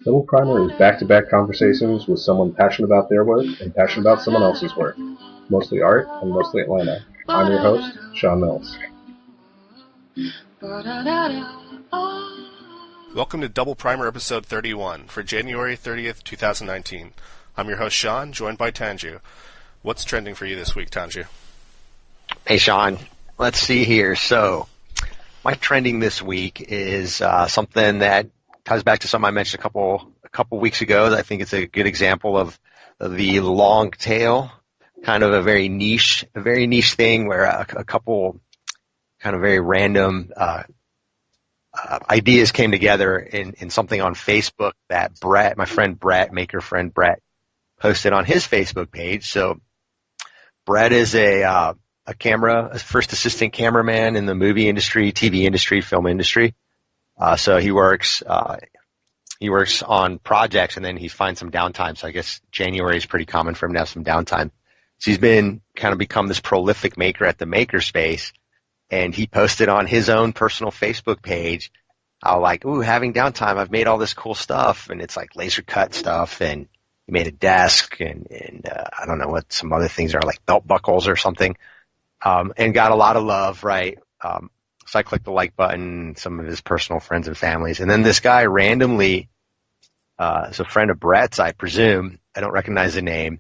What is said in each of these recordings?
Double Primer is back-to-back conversations with someone passionate about their work and passionate about someone else's work. Mostly art and mostly Atlanta. I'm your host, Sean Mills. Welcome to Double Primer episode 31 for January 30th, 2019. I'm your host, Sean, joined by Tanju. What's trending for you this week, Tanju? Hey, Sean. Let's see here. So, my trending this week is something that ties back to something I mentioned a couple weeks ago. I think it's a good example of the long tail, kind of a very niche thing where a couple kind of very random ideas came together in something on Facebook that Brett, my friend Brett, maker friend Brett, posted on his Facebook page. So Brett is a first assistant cameraman in the movie industry, TV industry, film industry. So he works on projects and then he finds some downtime. So I guess January is pretty common for him to have some downtime. So he's become this prolific maker at the Makerspace, and he posted on his own personal Facebook page, having downtime, I've made all this cool stuff, and it's like laser cut stuff, and he made a desk and I don't know what some other things are, like belt buckles or something. And got a lot of love, right? So I clicked the like button, some of his personal friends and families. And then this guy randomly, is a friend of Brett's, I presume, I don't recognize the name,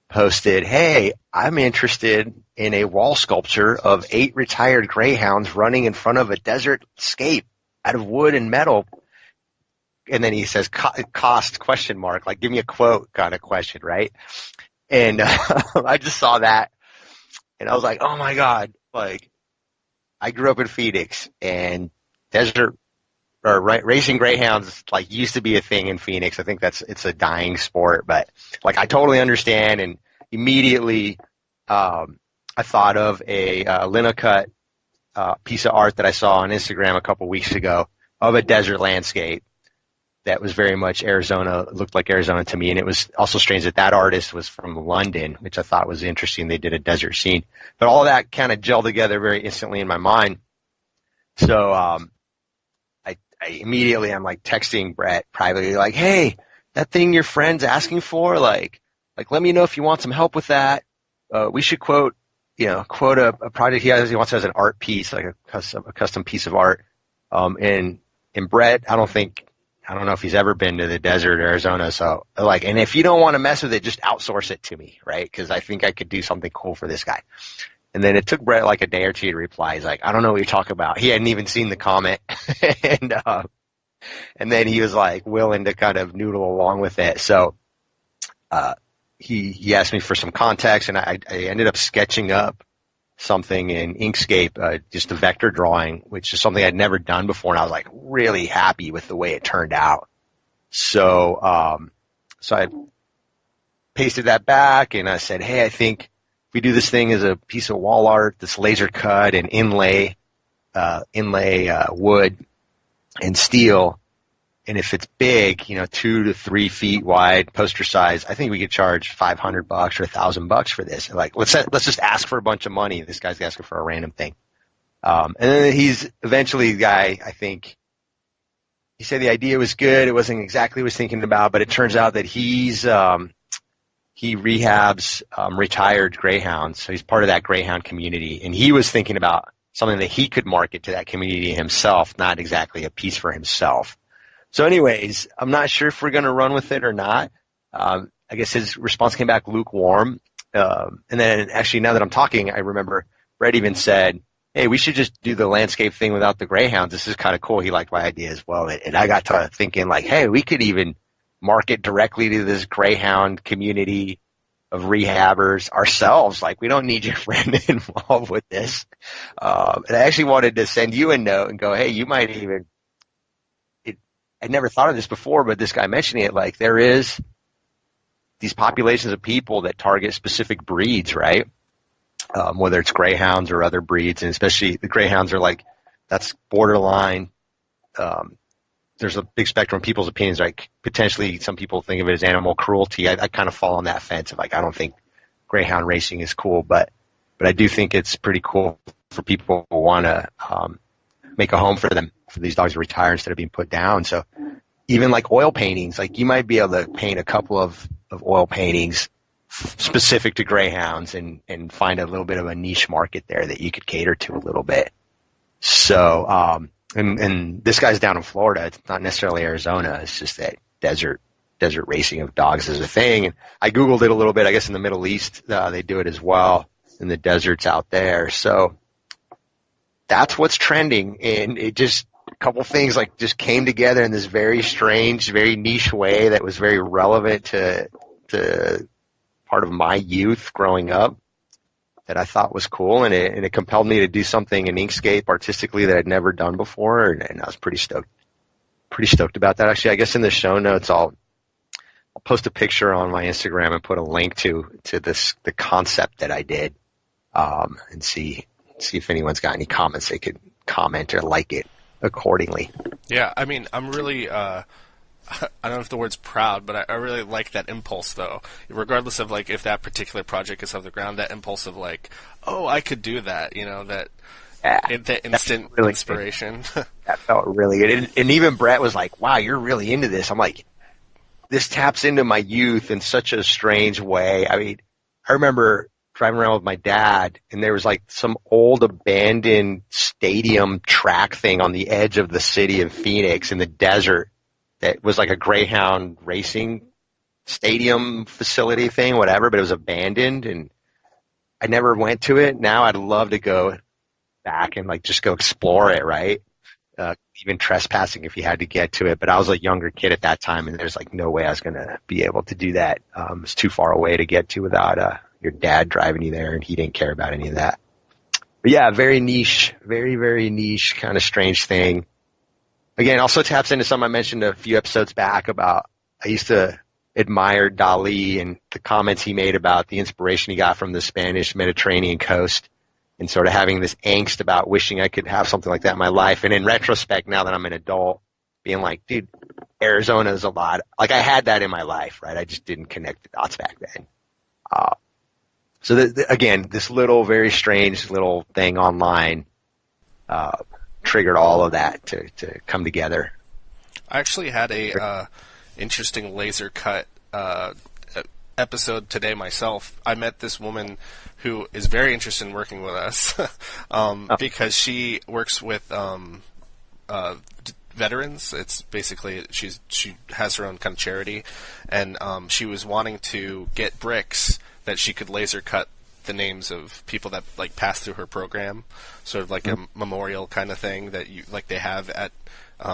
posted, hey, I'm interested in a wall sculpture of 8 retired greyhounds running in front of a desert scape out of wood and metal. And then he says, cost, question mark, like give me a quote kind of question, right? And I just saw that. And I was like, oh my God, like I grew up in Phoenix and racing greyhounds like used to be a thing in Phoenix. I think it's a dying sport, but like I totally understand. And immediately, I thought of a Linocut piece of art that I saw on Instagram a couple weeks ago of a desert landscape that was very much Arizona, looked like Arizona to me. And it was also strange that artist was from London, which I thought was interesting. They did a desert scene. But all of that kind of gelled together very instantly in my mind. So I immediately, I'm like texting Brett privately, like, hey, that thing your friend's asking for, like let me know if you want some help with that. We should quote a project he wants as an art piece, like a custom piece of art. And Brett, I don't know if he's ever been to the desert, Arizona. So and if you don't want to mess with it, just outsource it to me, right? Because I think I could do something cool for this guy. And then it took Brett like a day or two to reply. He's like, I don't know what you're talking about. He hadn't even seen the comment. and then he was like willing to kind of noodle along with it. So he asked me for some context, and I ended up sketching up something in Inkscape, just a vector drawing, which is something I'd never done before, and I was like really happy with the way it turned out. So I pasted that back, and I said, hey, I think if we do this thing as a piece of wall art, this laser cut and inlay wood and steel, and if it's big, 2 to 3 feet wide, poster size, I think we could charge $500 or $1,000 for this. Like, let's just ask for a bunch of money. This guy's asking for a random thing. And then he's eventually the guy, I think, he said the idea was good. It wasn't exactly what he was thinking about, but it turns out that he rehabs retired greyhounds. So he's part of that greyhound community. And he was thinking about something that he could market to that community himself, not exactly a piece for himself. So anyways, I'm not sure if we're going to run with it or not. I guess his response came back lukewarm. And then actually, now that I'm talking, I remember Brett even said, hey, we should just do the landscape thing without the greyhounds. This is kind of cool. He liked my idea as well. And I got to thinking like, hey, we could even market directly to this greyhound community of rehabbers ourselves. Like, we don't need your friend involved with this. And I actually wanted to send you a note and go, hey, you might even, I'd never thought of this before, but this guy mentioning it, like there is these populations of people that target specific breeds, right? Whether it's greyhounds or other breeds, and especially the greyhounds are like, that's borderline. There's a big spectrum of people's opinions. Like potentially some people think of it as animal cruelty. I kind of fall on that fence of like, I don't think greyhound racing is cool, but I do think it's pretty cool for people who want to make a home for them, for these dogs to retire instead of being put down. So even like oil paintings, like you might be able to paint a couple of oil paintings specific to greyhounds and find a little bit of a niche market there that you could cater to a little bit. So, and this guy's down in Florida. It's not necessarily Arizona. It's just that desert racing of dogs is a thing. And I Googled it a little bit. I guess in the Middle East, they do it as well in the deserts out there. So that's what's trending. And it just, a couple things like just came together in this very strange, very niche way that was very relevant to part of my youth growing up that I thought was cool. And it compelled me to do something in Inkscape artistically that I'd never done before. And I was pretty stoked about that. Actually, I guess in the show notes, I'll post a picture on my Instagram and put a link to the concept that I did, and see if anyone's got any comments they could comment or like it accordingly. Yeah, I mean, I'm really, I don't know if the word's proud, but I really like that impulse, though. Regardless of, like, if that particular project is off the ground, that impulse of, like, oh, I could do that, that instant really inspiration. That felt really good. And even Brett was like, wow, you're really into this. I'm like, this taps into my youth in such a strange way. I mean, I remember driving around with my dad, and there was like some old abandoned stadium track thing on the edge of the city of Phoenix in the desert that was like a Greyhound racing stadium facility thing, whatever, but it was abandoned, and I never went to it. Now I'd love to go back and like just go explore it, right? Even trespassing if you had to get to it. But I was a younger kid at that time, and there's like no way I was going to be able to do that. It's too far away to get to without your dad driving you there, and he didn't care about any of that. But yeah, very niche, very, very niche, kind of strange thing. Again, also taps into something I mentioned a few episodes back about I used to admire Dali and the comments he made about the inspiration he got from the Spanish Mediterranean coast, and sort of having this angst about wishing I could have something like that in my life. And in retrospect, now that I'm an adult, being like, dude, Arizona is a lot. Like, I had that in my life, right? I just didn't connect the dots back then. So again, this little, very strange little thing online triggered all of that to come together. I actually had a interesting laser cut episode today myself. I met this woman who is very interested in working with us because she works with veterans. It's basically she has her own kind of charity, and she was wanting to get bricks that she could laser cut the names of people that like passed through her program, sort of like a memorial kind of thing that you like they have at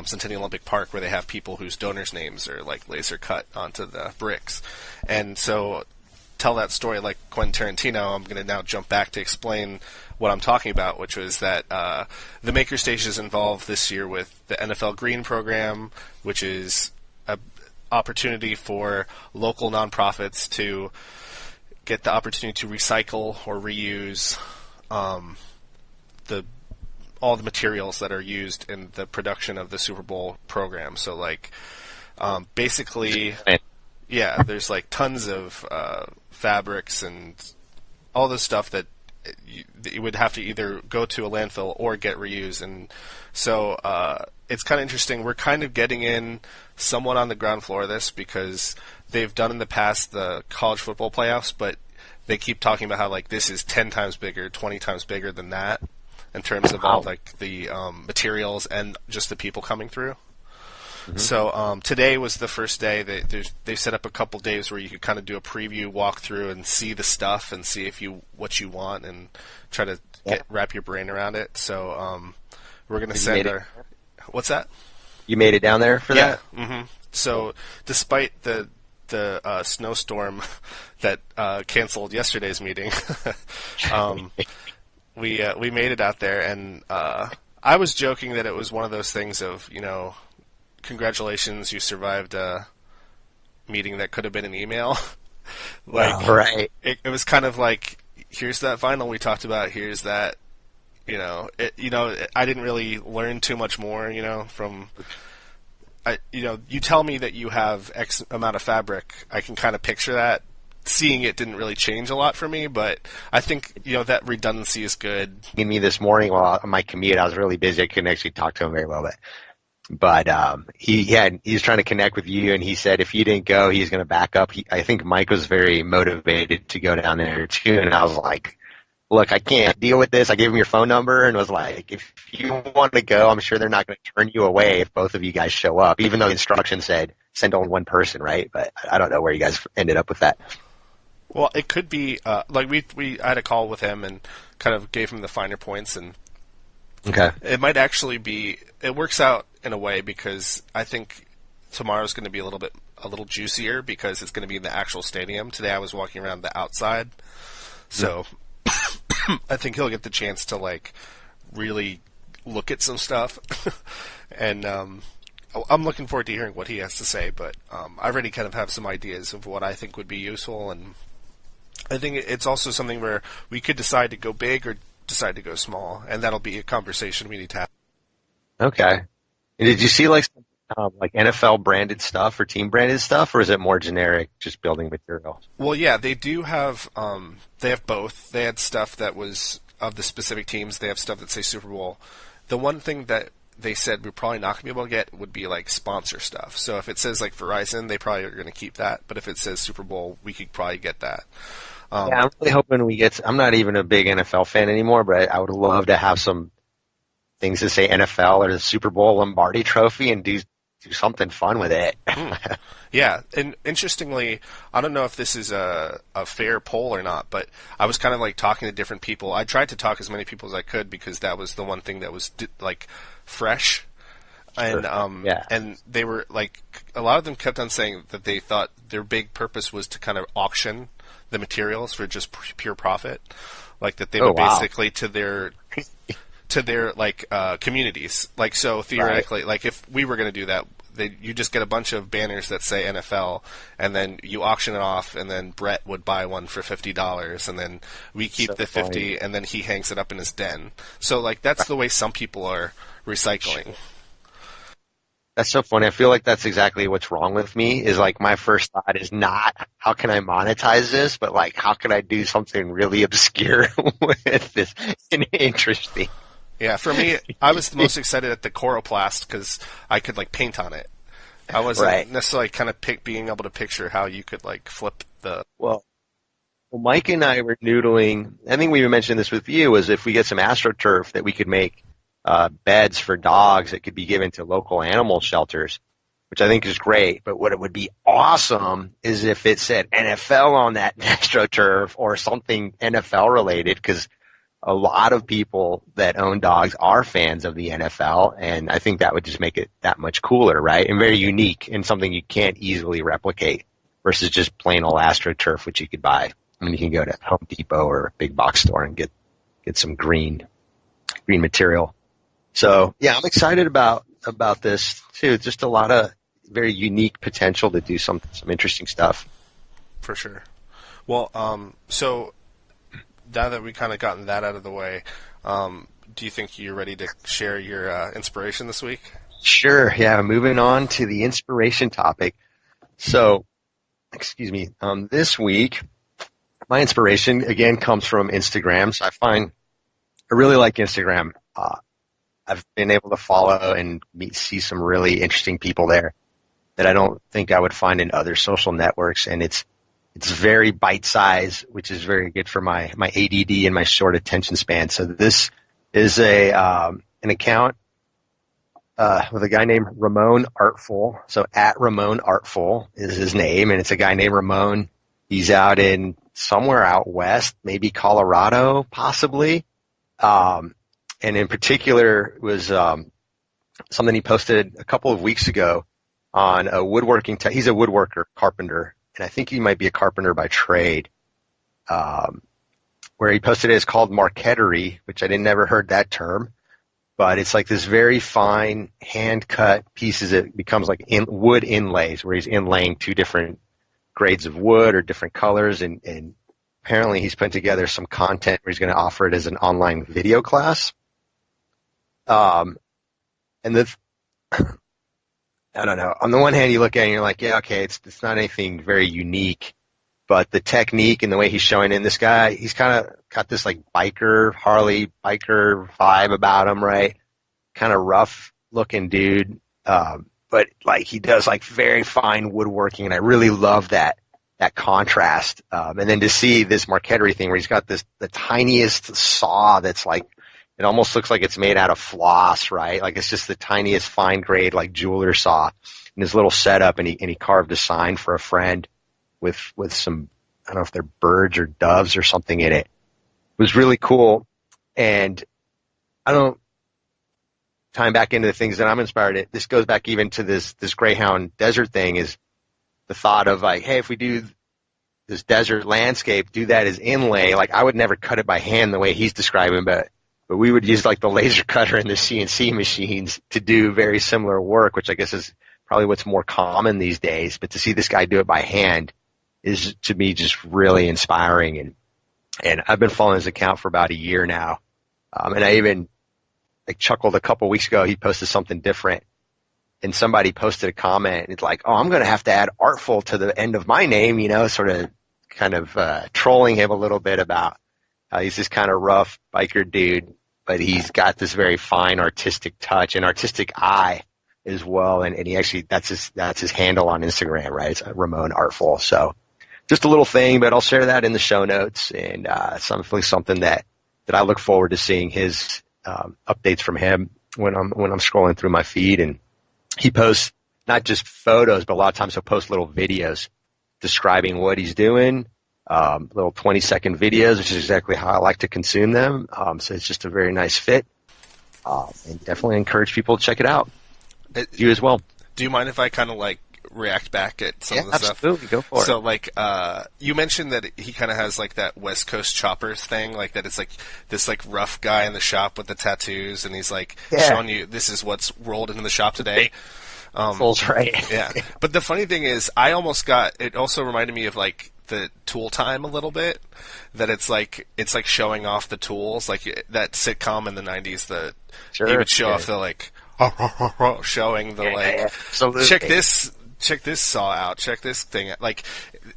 Centennial Olympic Park, where they have people whose donors' names are like laser cut onto the bricks. And so, tell that story like Quentin Tarantino. I'm going to now jump back to explain what I'm talking about, which was that the Makerstation is involved this year with the NFL Green program, which is an opportunity for local nonprofits to get the opportunity to recycle or reuse all the materials that are used in the production of the Super Bowl program. So, like, basically, yeah, there's like tons of fabrics and all this stuff that you would have to either go to a landfill or get reused. And so it's kind of interesting. We're kind of getting in somewhat on the ground floor of this because they've done in the past the college football playoffs, but they keep talking about how like this is 10 times bigger, 20 times bigger than that in terms of all like the materials and just the people coming through. Mm-hmm. So today was the first day. They set up a couple days where you could kind of do a preview walkthrough and see the stuff and see if what you want and try to wrap your brain around it. So we're going to send our... What's that? You made it down there for that? Yeah. Mm-hmm. So despite the snowstorm that canceled yesterday's meeting, we made it out there, and I was joking that it was one of those things of, congratulations, you survived a meeting that could have been an email. Like, wow, right. It was kind of like, here's that vinyl we talked about, here's that, I didn't really learn too much more, from... you tell me that you have X amount of fabric, I can kind of picture that. Seeing it didn't really change a lot for me, but I think, that redundancy is good. Me this morning while on my commute, I was really busy. I couldn't actually talk to him very well, but But he was trying to connect with you, and he said if you didn't go, he's going to back up. I think Mike was very motivated to go down there too, and I was like, look, I can't deal with this. I gave him your phone number and was like, if you want to go, I'm sure they're not going to turn you away if both of you guys show up, even though the instructions said send only one person, right? But I don't know where you guys ended up with that. Well, it could be like I had a call with him and kind of gave him the finer points, and okay, it might actually be. It works out in a way because I think tomorrow's going to be a little juicier because it's going to be in the actual stadium. Today I was walking around the outside, so I think he'll get the chance to like really look at some stuff, and I'm looking forward to hearing what he has to say. But I already kind of have some ideas of what I think would be useful, and I think it's also something where we could decide to go big or decide to go small, and that'll be a conversation we need to have. Okay. And did you see like NFL branded stuff or team branded stuff, or is it more generic, just building material? Well, yeah, they do have. They have both. They had stuff that was of the specific teams. They have stuff that say Super Bowl. The one thing that they said we're probably not going to be able to get would be like sponsor stuff. So if it says like Verizon, they probably are going to keep that. But if it says Super Bowl, we could probably get that. Yeah, I'm really hoping we get. I'm not even a big NFL fan anymore, but I would love to have some things that say NFL or the Super Bowl Lombardi Trophy and do something fun with it. Yeah, and interestingly, I don't know if this is a fair poll or not, but I was kind of like talking to different people. I tried to talk as many people as I could because that was the one thing that was like fresh. And yeah. And they were like, a lot of them kept on saying that they thought their big purpose was to kind of auction the materials for just pure profit, like that they would basically to their like communities. Like so theoretically, right. Like if we were going to do that, you just get a bunch of banners that say NFL, and then you auction it off, and then Brett would buy one for $50, and then we keep the 50, and then he hangs it up in his den. So like that's the way some people are recycling. That's so funny. I feel like that's exactly what's wrong with me, is like my first thought is not how can I monetize this, but like how can I do something really obscure with this and interesting. Yeah, for me, I was the most excited at the Coroplast because I could like paint on it. I wasn't necessarily kind of being able to picture how you could like flip the. Well, Mike and I were noodling. I think we mentioned this with you, was if we get some AstroTurf that we could make beds for dogs that could be given to local animal shelters, which I think is great. But what it would be awesome is if it said NFL on that AstroTurf or something NFL related, because a lot of people that own dogs are fans of the NFL, and I think that would just make it that much cooler, right? And very unique and something you can't easily replicate versus just plain old AstroTurf, which you could buy. I mean, you can go to Home Depot or a big box store and get some green material. So yeah, I'm excited about this too. Just a lot of very unique potential to do some interesting stuff. For sure. Well, so now that we kind of gotten that out of the way, do you think you're ready to share your inspiration this week? Sure. Yeah. Moving on to the inspiration topic. So, excuse me. This week, my inspiration again comes from Instagram. So I really like Instagram. I've been able to follow and see some really interesting people there that I don't think I would find in other social networks, and it's very bite-sized, which is very good for my ADD and my short attention span. So this is an account with a guy named Ramon Artful. So at Ramon Artful is his name, and it's a guy named Ramon. He's out in somewhere out west, maybe Colorado, possibly. And in particular was something he posted a couple of weeks ago on a woodworking. He's a woodworker, carpenter, and I think he might be a carpenter by trade. Where he posted it is called marqueterie, which I never heard that term, but it's like this very fine hand cut pieces. It becomes like wood inlays, where he's inlaying two different grades of wood or different colors, and apparently he's put together some content where he's going to offer it as an online video class. And I don't know. On the one hand, you look at it and you're like, yeah, okay, it's not anything very unique, but the technique and the way he's showing in this guy, he's kind of got this like Harley biker vibe about him, right? Kind of rough looking dude. But like he does like very fine woodworking, and I really love that contrast. And then to see this marqueterie thing where he's got the tiniest saw that's like, it almost looks like it's made out of floss, right? Like it's just the tiniest fine grade like jeweler saw in his little setup, and he carved a sign for a friend with some, I don't know if they're birds or doves or something in it. It was really cool. And I don't time back into the things that I'm inspired at. This goes back even to this Greyhound desert thing, is the thought of like, hey, if we do this desert landscape, do that as inlay. Like I would never cut it by hand the way he's describing, but we would use like the laser cutter and the CNC machines to do very similar work, which I guess is probably what's more common these days. But to see this guy do it by hand is to me just really inspiring. And I've been following his account for about a year now. And I even like chuckled a couple weeks ago. He posted something different, and somebody posted a comment. And it's like, oh, I'm going to have to add artful to the end of my name, sort of kind of trolling him a little bit about how he's this kind of rough biker dude, but he's got this very fine artistic touch and artistic eye as well. And he actually, that's his handle on Instagram, right? It's Ramon Artful. So just a little thing, but I'll share that in the show notes, and something that I look forward to seeing his updates from him when I'm scrolling through my feed. And he posts not just photos, but a lot of times he'll post little videos describing what he's doing, little 20-second videos, which is exactly how I like to consume them. So it's just a very nice fit, and definitely encourage people to check it out. You as well. Do you mind if I kind of like react back at some of the stuff? Absolutely, go for it. So like you mentioned that he kind of has like that West Coast choppers thing, like that it's like this like rough guy in the shop with the tattoos, and he's like showing you this is what's rolled into the shop today. That's right. Yeah. But the funny thing is, it also reminded me of like the Tool Time a little bit, that it's like showing off the tools, like that sitcom in the 90s that he would show off the like showing the like check this saw out, check this thing out. Like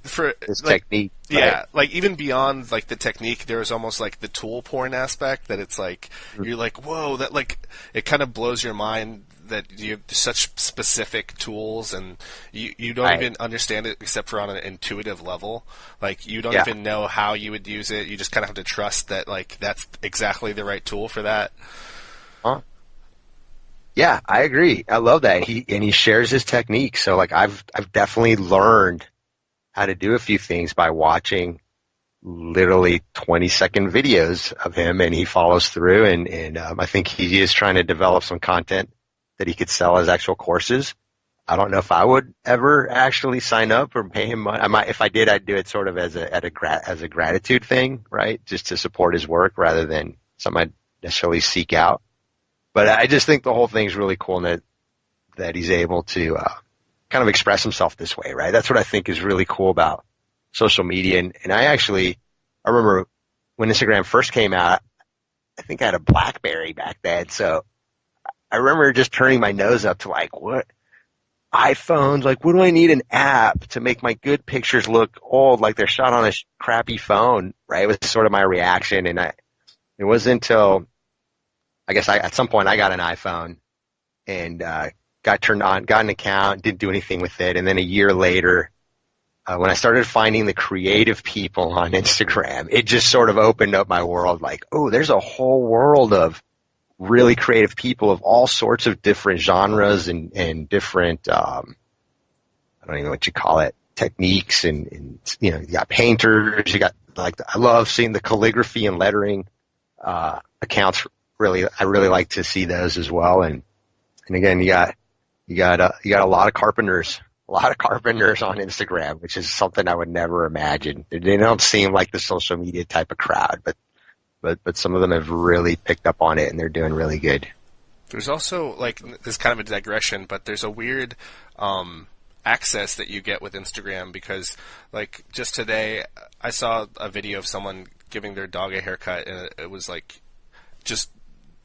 for this like, technique. Yeah, right? like even beyond like the technique, there's almost like the tool porn aspect that it's like you're like, whoa, that like it kind of blows your mind that you have such specific tools, and you don't even understand it except for on an intuitive level. Like you don't even know how you would use it. You just kind of have to trust that like that's exactly the right tool for that. Huh? Yeah, I agree. I love that. He shares his technique. So like I've definitely learned how to do a few things by watching literally 20-second videos of him, and he follows through, and I think he is trying to develop some content that he could sell as actual courses. I don't know if I would ever actually sign up or pay him money. If I did, I'd do it sort of as a gratitude thing, right? Just to support his work rather than something I'd necessarily seek out. But I just think the whole thing's really cool, and that he's able to kind of express himself this way, right? That's what I think is really cool about social media. And I remember when Instagram first came out, I think I had a BlackBerry back then, so I remember just turning my nose up to like, what iPhones? Like, what do I need an app to make my good pictures look old, like they're shot on a crappy phone, right? It was sort of my reaction, and it wasn't until I guess at some point I got an iPhone and got turned on, got an account, didn't do anything with it, and then a year later, when I started finding the creative people on Instagram, it just sort of opened up my world. Like, oh, there's a whole world of really creative people of all sorts of different genres and different, I don't even know what you call it, techniques, and you got painters, you got like, I love seeing the calligraphy and lettering accounts. I really like to see those as well. And again, you got a lot of carpenters on Instagram, which is something I would never imagine. They don't seem like the social media type of crowd, but some of them have really picked up on it, and they're doing really good. There's also, like, this is kind of a digression, but there's a weird access that you get with Instagram, because, like, just today I saw a video of someone giving their dog a haircut, and it was, like, just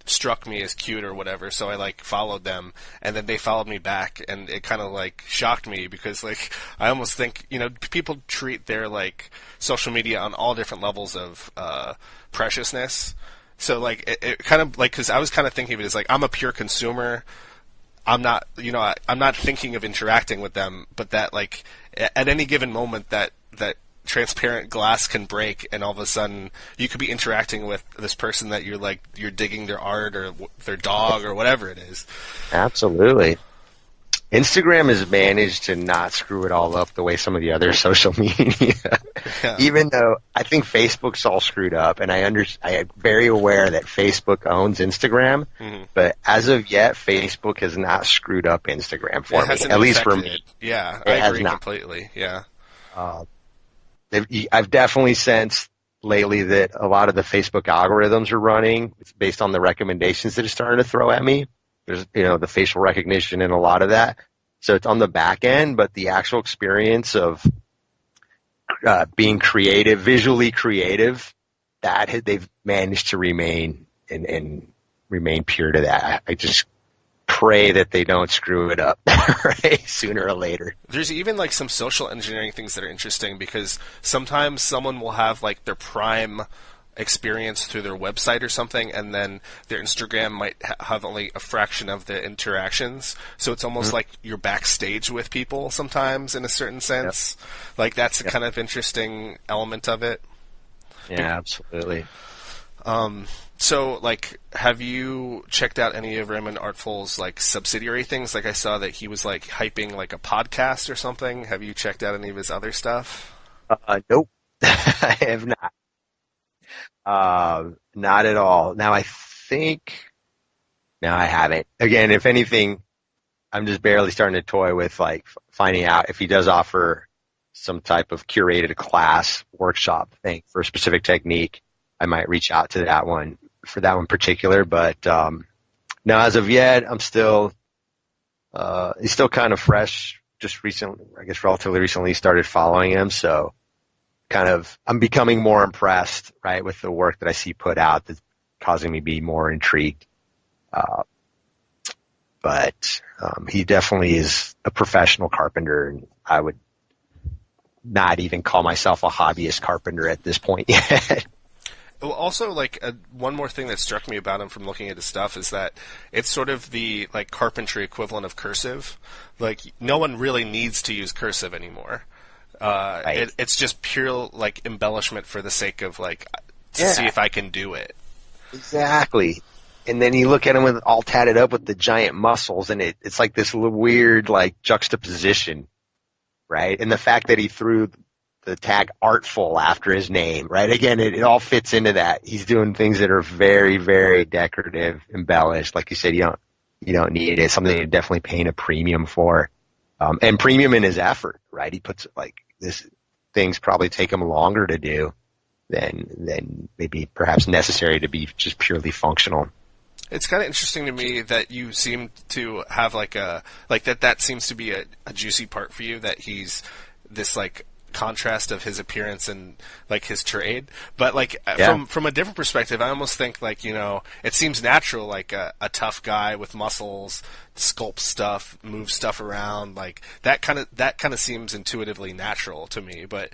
struck me as cute or whatever, so I like followed them, and then they followed me back, and it kind of like shocked me, because like I almost think people treat their like social media on all different levels of preciousness. So like it kind of like, because I was kind of thinking of it as like I'm a pure consumer. I'm not, I'm not thinking of interacting with them, but that like at any given moment that transparent glass can break, and all of a sudden you could be interacting with this person that you're digging their art or their dog or whatever it is. Absolutely. Instagram has managed to not screw it all up the way some of the other social media. Yeah. Even though I think Facebook's all screwed up, and I am very aware that Facebook owns Instagram, but as of yet, Facebook has not screwed up Instagram for me. At least for me. Yeah, I agree completely. Yeah. I've definitely sensed lately that a lot of the Facebook algorithms are running. It's based on the recommendations that it's starting to throw at me. There's, the facial recognition and a lot of that. So it's on the back end, but the actual experience of being creative, visually creative, they've managed to remain and remain pure to that. I just pray that they don't screw it up right, sooner or later. There's even like some social engineering things that are interesting, because sometimes someone will have like their prime experience through their website or something, and then their Instagram might have only a fraction of the interactions, so it's almost like you're backstage with people sometimes in a certain sense. Like that's a kind of interesting element of it. Yeah, absolutely. So, like, have you checked out any of Ramon Artful's, like, subsidiary things? Like, I saw that he was, like, hyping, like, a podcast or something. Have you checked out any of his other stuff? Nope. I have not. Not at all. Now, I haven't. Again, if anything, I'm just barely starting to toy with, like, finding out if he does offer some type of curated class workshop thing for a specific technique. I might reach out to that one for that one particular, but no, as of yet, I'm still he's still kind of fresh. Just recently, I guess relatively recently, started following him, so I'm becoming more impressed, right, with the work that I see put out. That's causing me to be more intrigued. But he definitely is a professional carpenter, and I would not even call myself a hobbyist carpenter at this point yet. Well, also, like, one more thing that struck me about him from looking at his stuff is that it's sort of the, like, carpentry equivalent of cursive. Like, no one really needs to use cursive anymore. Right. It's just pure, like, embellishment for the sake of, like, to see if I can do it. Exactly. And then you look at him with all tatted up with the giant muscles, and it's like this little weird, like, juxtaposition, right? And the fact that he threw the tag artful after his name, right? Again, it all fits into that. He's doing things that are very, very decorative, embellished. Like you said, you don't need it. It's something you're definitely paying a premium for. And premium in his effort, right? He puts, like, this things probably take him longer to do than maybe perhaps necessary to be just purely functional. It's kind of interesting to me that you seem to have that seems to be a juicy part for you, that he's this, like, contrast of his appearance and, like, his trade. But, like, from a different perspective, I almost think, like, it seems natural, like a tough guy with muscles sculpts stuff, moves stuff around, like that kind of seems intuitively natural to me. But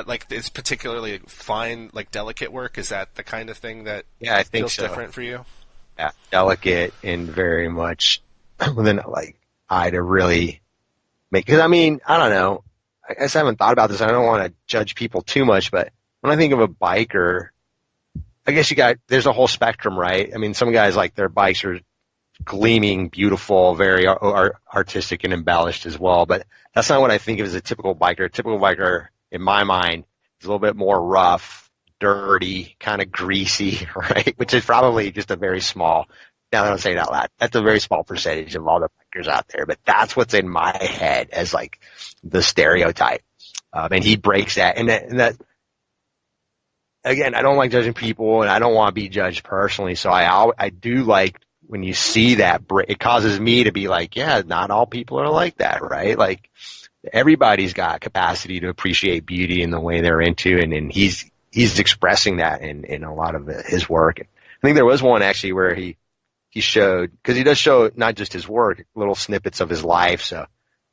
like, it's particularly fine, like, delicate work. Is that the kind of thing that I think feels different for you? Yeah, delicate and very much with an, like, eye to really make. Because I mean, I don't know. I guess I haven't thought about this. I don't want to judge people too much, but when I think of a biker, I guess there's a whole spectrum, right? I mean, some guys, like, their bikes are gleaming, beautiful, very artistic and embellished as well, but that's not what I think of as a typical biker. A typical biker, in my mind, is a little bit more rough, dirty, kind of greasy, right? Which is probably just a very small, now that I don't say it out loud, that's a very small percentage of all the bikers out there, but that's what's in my head as, like, the stereotype. And he breaks that. And that, again, I don't like judging people, and I don't want to be judged personally, so I do like when you see that break. It causes me to be like, yeah, not all people are like that, right? Like, everybody's got capacity to appreciate beauty in the way they're into, and he's expressing that in a lot of his work. I think there was one actually where he showed, because he does show not just his work, little snippets of his life. So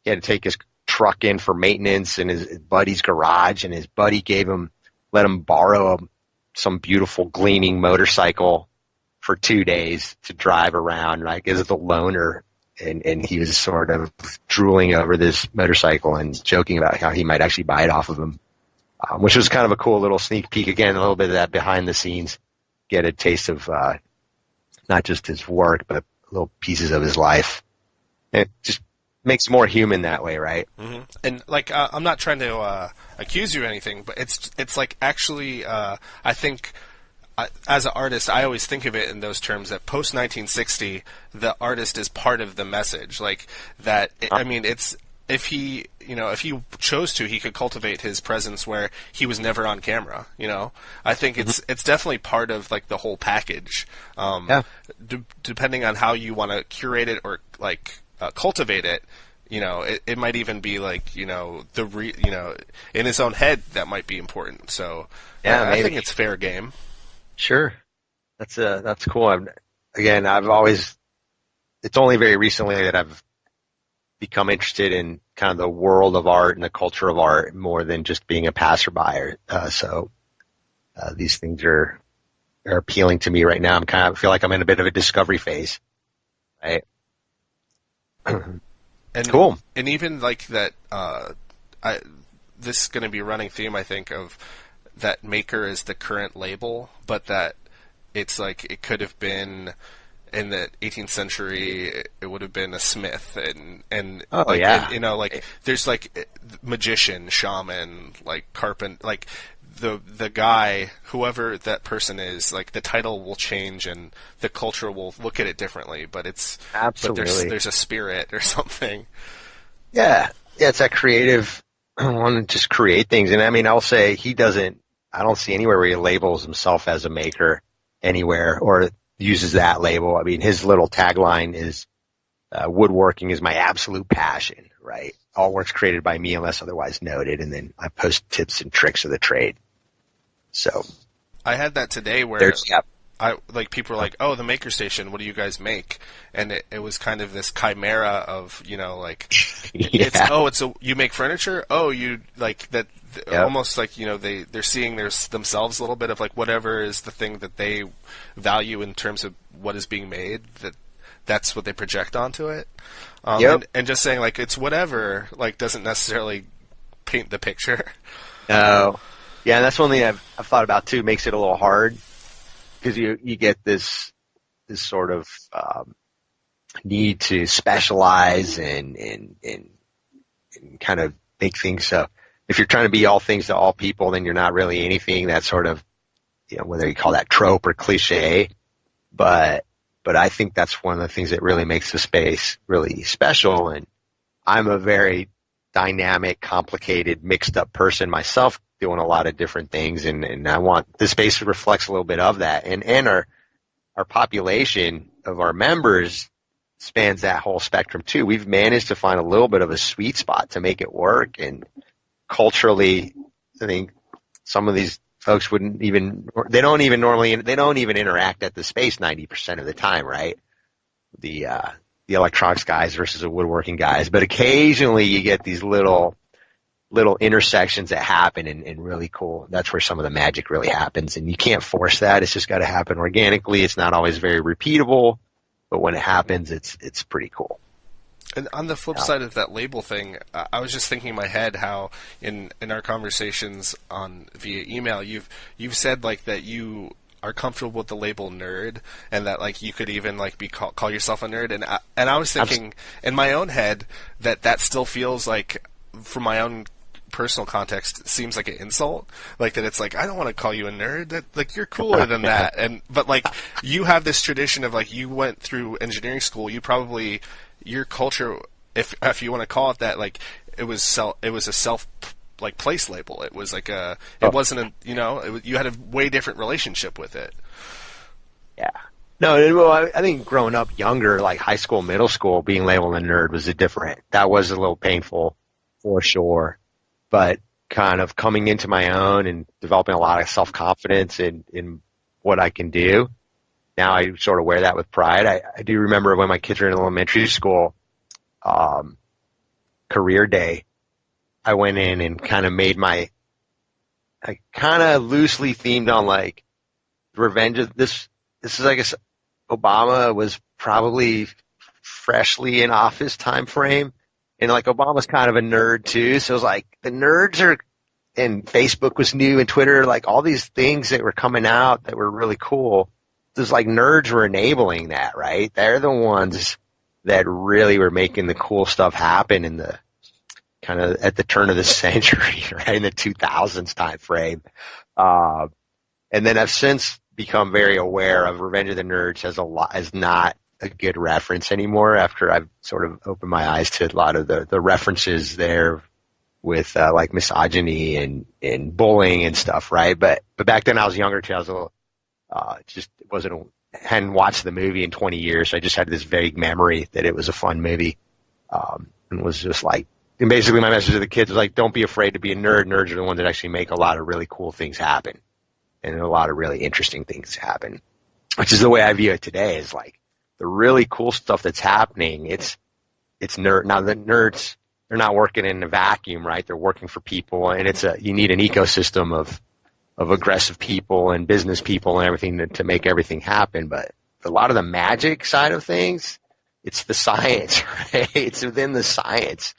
he had to take his truck in for maintenance in his buddy's garage, and his buddy let him borrow some beautiful gleaming motorcycle for 2 days to drive around, like, as the loaner. and he was sort of drooling over this motorcycle and joking about how he might actually buy it off of him, which was kind of a cool little sneak peek. Again, a little bit of that behind the scenes, get a taste of not just his work, but little pieces of his life. It just makes more human that way, right? Mm-hmm. And like, I'm not trying to accuse you of anything, but it's like actually, I think. As an artist, I always think of it in those terms that post 1960, the artist is part of the message. Like that, I mean, it's if he chose to, he could cultivate his presence where he was never on camera. I think it's definitely part of like the whole package. Depending on how you want to curate it or like cultivate it. It might even be like in his own head that might be important. So I think it's fair game. Sure. That's cool. It's only very recently that I've become interested in kind of the world of art and the culture of art more than just being a passerby. So these things are appealing to me right now. I feel like I'm in a bit of a discovery phase. Right. Cool. And even like that, this is going to be a running theme, I think, of that Maker is the current label, but that it's like it could have been in the 18th century. It would have been a smith, and there's like magician, shaman, like carpenter, like the guy, whoever that person is, like the title will change and the culture will look at it differently. But it's absolutely but there's a spirit or something. Yeah, it's that creative. I want to just create things, and I mean, I'll say I don't see anywhere where he labels himself as a maker anywhere or uses that label. I mean, his little tagline is woodworking is my absolute passion, right? All work's created by me unless otherwise noted, and then I post tips and tricks of the trade. So I had that today where people were like, "Oh, the Makerstation, what do you guys make?" And it was kind of this chimera of you make furniture. Oh, you like that. Yep. Almost like they're seeing themselves a little bit of like whatever is the thing that they value in terms of what is being made, that's what they project onto it. And just saying like it's whatever like doesn't necessarily paint the picture. No. Yeah, and that's one thing I've thought about too. Makes it a little hard because you get this sort of need to specialize and kind of make things so. If you're trying to be all things to all people, then you're not really anything. That's sort of, whether you call that trope or cliche, but I think that's one of the things that really makes the space really special. And I'm a very dynamic, complicated, mixed up person myself, doing a lot of different things, and I want the space reflects a little bit of that. And our population of our members spans that whole spectrum too. We've managed to find a little bit of a sweet spot to make it work, and culturally, I think some of these folks they don't even interact at the space 90% of the time, right? The electronics guys versus the woodworking guys, but occasionally you get these little intersections that happen and really cool. That's where some of the magic really happens, and you can't force that. It's just got to happen organically. It's not always very repeatable, but when it happens, it's pretty cool. And on the flip side of that label thing, I was just thinking in my head how in our conversations via email, you've said like that you are comfortable with the label nerd, and that like you could even like call yourself a nerd. And I was thinking in my own head that still feels like, from my own personal context, it seems like an insult. Like that it's like, I don't want to call you a nerd. That like you're cooler than that. But like you have this tradition of like you went through engineering school. Your culture, if you want to call it that, like it was a self like place label. It was like it wasn't you had a way different relationship with it. Yeah. No, well, I think growing up younger, like high school, middle school, being labeled a nerd was that was a little painful for sure. But kind of coming into my own and developing a lot of self-confidence in what I can do. Now I sort of wear that with pride. I do remember when my kids were in elementary school, career day, I went in and kind of I kind of loosely themed on like revenge of this. This is, I guess, Obama was probably freshly in office time frame. And like Obama's kind of a nerd too. So it was like the nerds are, and Facebook was new and Twitter, like all these things that were coming out that were really cool. There's like nerds were enabling that, right? They're the ones that really were making the cool stuff happen in the kind of at the turn of the century, right? In the 2000s time frame. And then I've since become very aware of Revenge of the Nerds as not a good reference anymore after I've sort of opened my eyes to a lot of the references there with like misogyny and bullying and stuff, right? But back then I was younger too. I was a little, hadn't watched the movie in 20 years. So I just had this vague memory that it was a fun movie. And was just like, and basically my message to the kids was like, don't be afraid to be a nerd. Nerds are the ones that actually make a lot of really cool things happen and a lot of really interesting things happen, which is the way I view it today is like the really cool stuff that's happening. It's nerd. Now the nerds, they're not working in a vacuum, right? They're working for people, and you need an ecosystem of aggressive people and business people and everything to make everything happen. But a lot of the magic side of things, it's the science, right? It's within the science.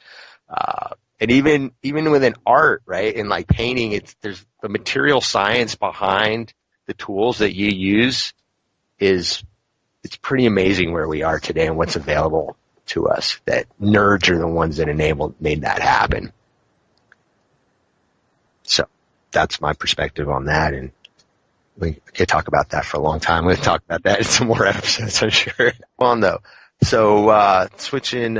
And even within art, right? And like painting, there's the material science behind the tools that you use it's pretty amazing where we are today and what's available to us, that nerds are the ones that made that happen. So that's my perspective on that, and we could talk about that for a long time. We'll talk about that in some more episodes, I'm sure. On though, so switching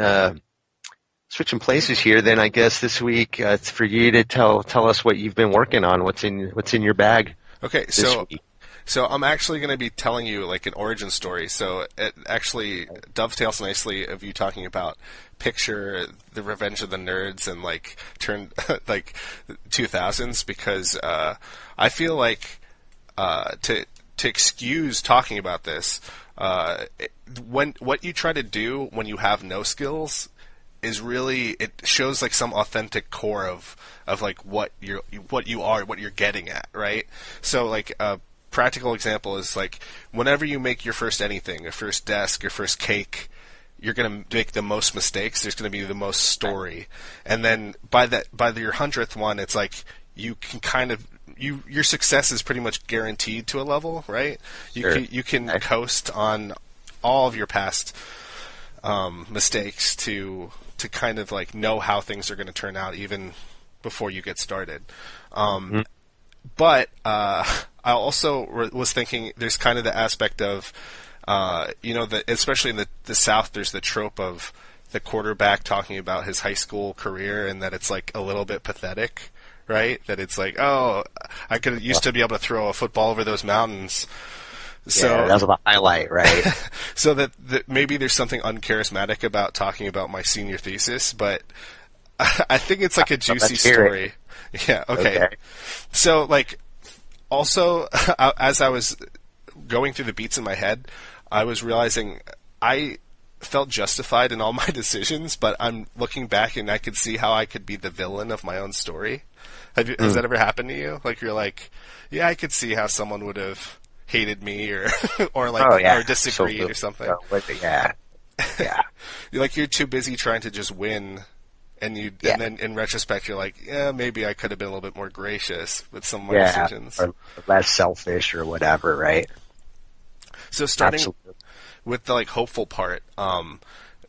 places here, then I guess this week it's for you to tell us what you've been working on. What's in your bag? Okay, so I'm actually going to be telling you like an origin story. So it actually dovetails nicely of you talking about picture the Revenge of the Nerds and like turn like 2000s, because I feel like to excuse talking about this, when what you try to do when you have no skills is really, it shows like some authentic core of like what you are, what you're getting at, right? So like a practical example is like whenever you make your first anything, your first desk, your first cake, you're going to make the most mistakes. There's going to be the most story, and then by your 100th one, it's like you can kind of your success is pretty much guaranteed to a level, right? You can coast on all of your past mistakes to kind of like know how things are going to turn out even before you get started. But I also was thinking there's kind of the aspect of, especially in the South, there's the trope of the quarterback talking about his high school career and that it's like a little bit pathetic, right? That it's like, oh, I used to be able to throw a football over those mountains. So that was the highlight, right? So that maybe there's something uncharismatic about talking about my senior thesis, but I think it's like a juicy story. Yeah. Okay. So like, also, as I was going through the beats in my head, I was realizing I felt justified in all my decisions, but I'm looking back and I could see how I could be the villain of my own story. Has that ever happened to you? Like you're like, yeah, I could see how someone would have hated me or or disagreed or something. Yeah. Like you're too busy trying to just win, and then in retrospect you're like, yeah, maybe I could have been a little bit more gracious with some of my decisions, or less selfish or whatever, right? So starting with the like hopeful part,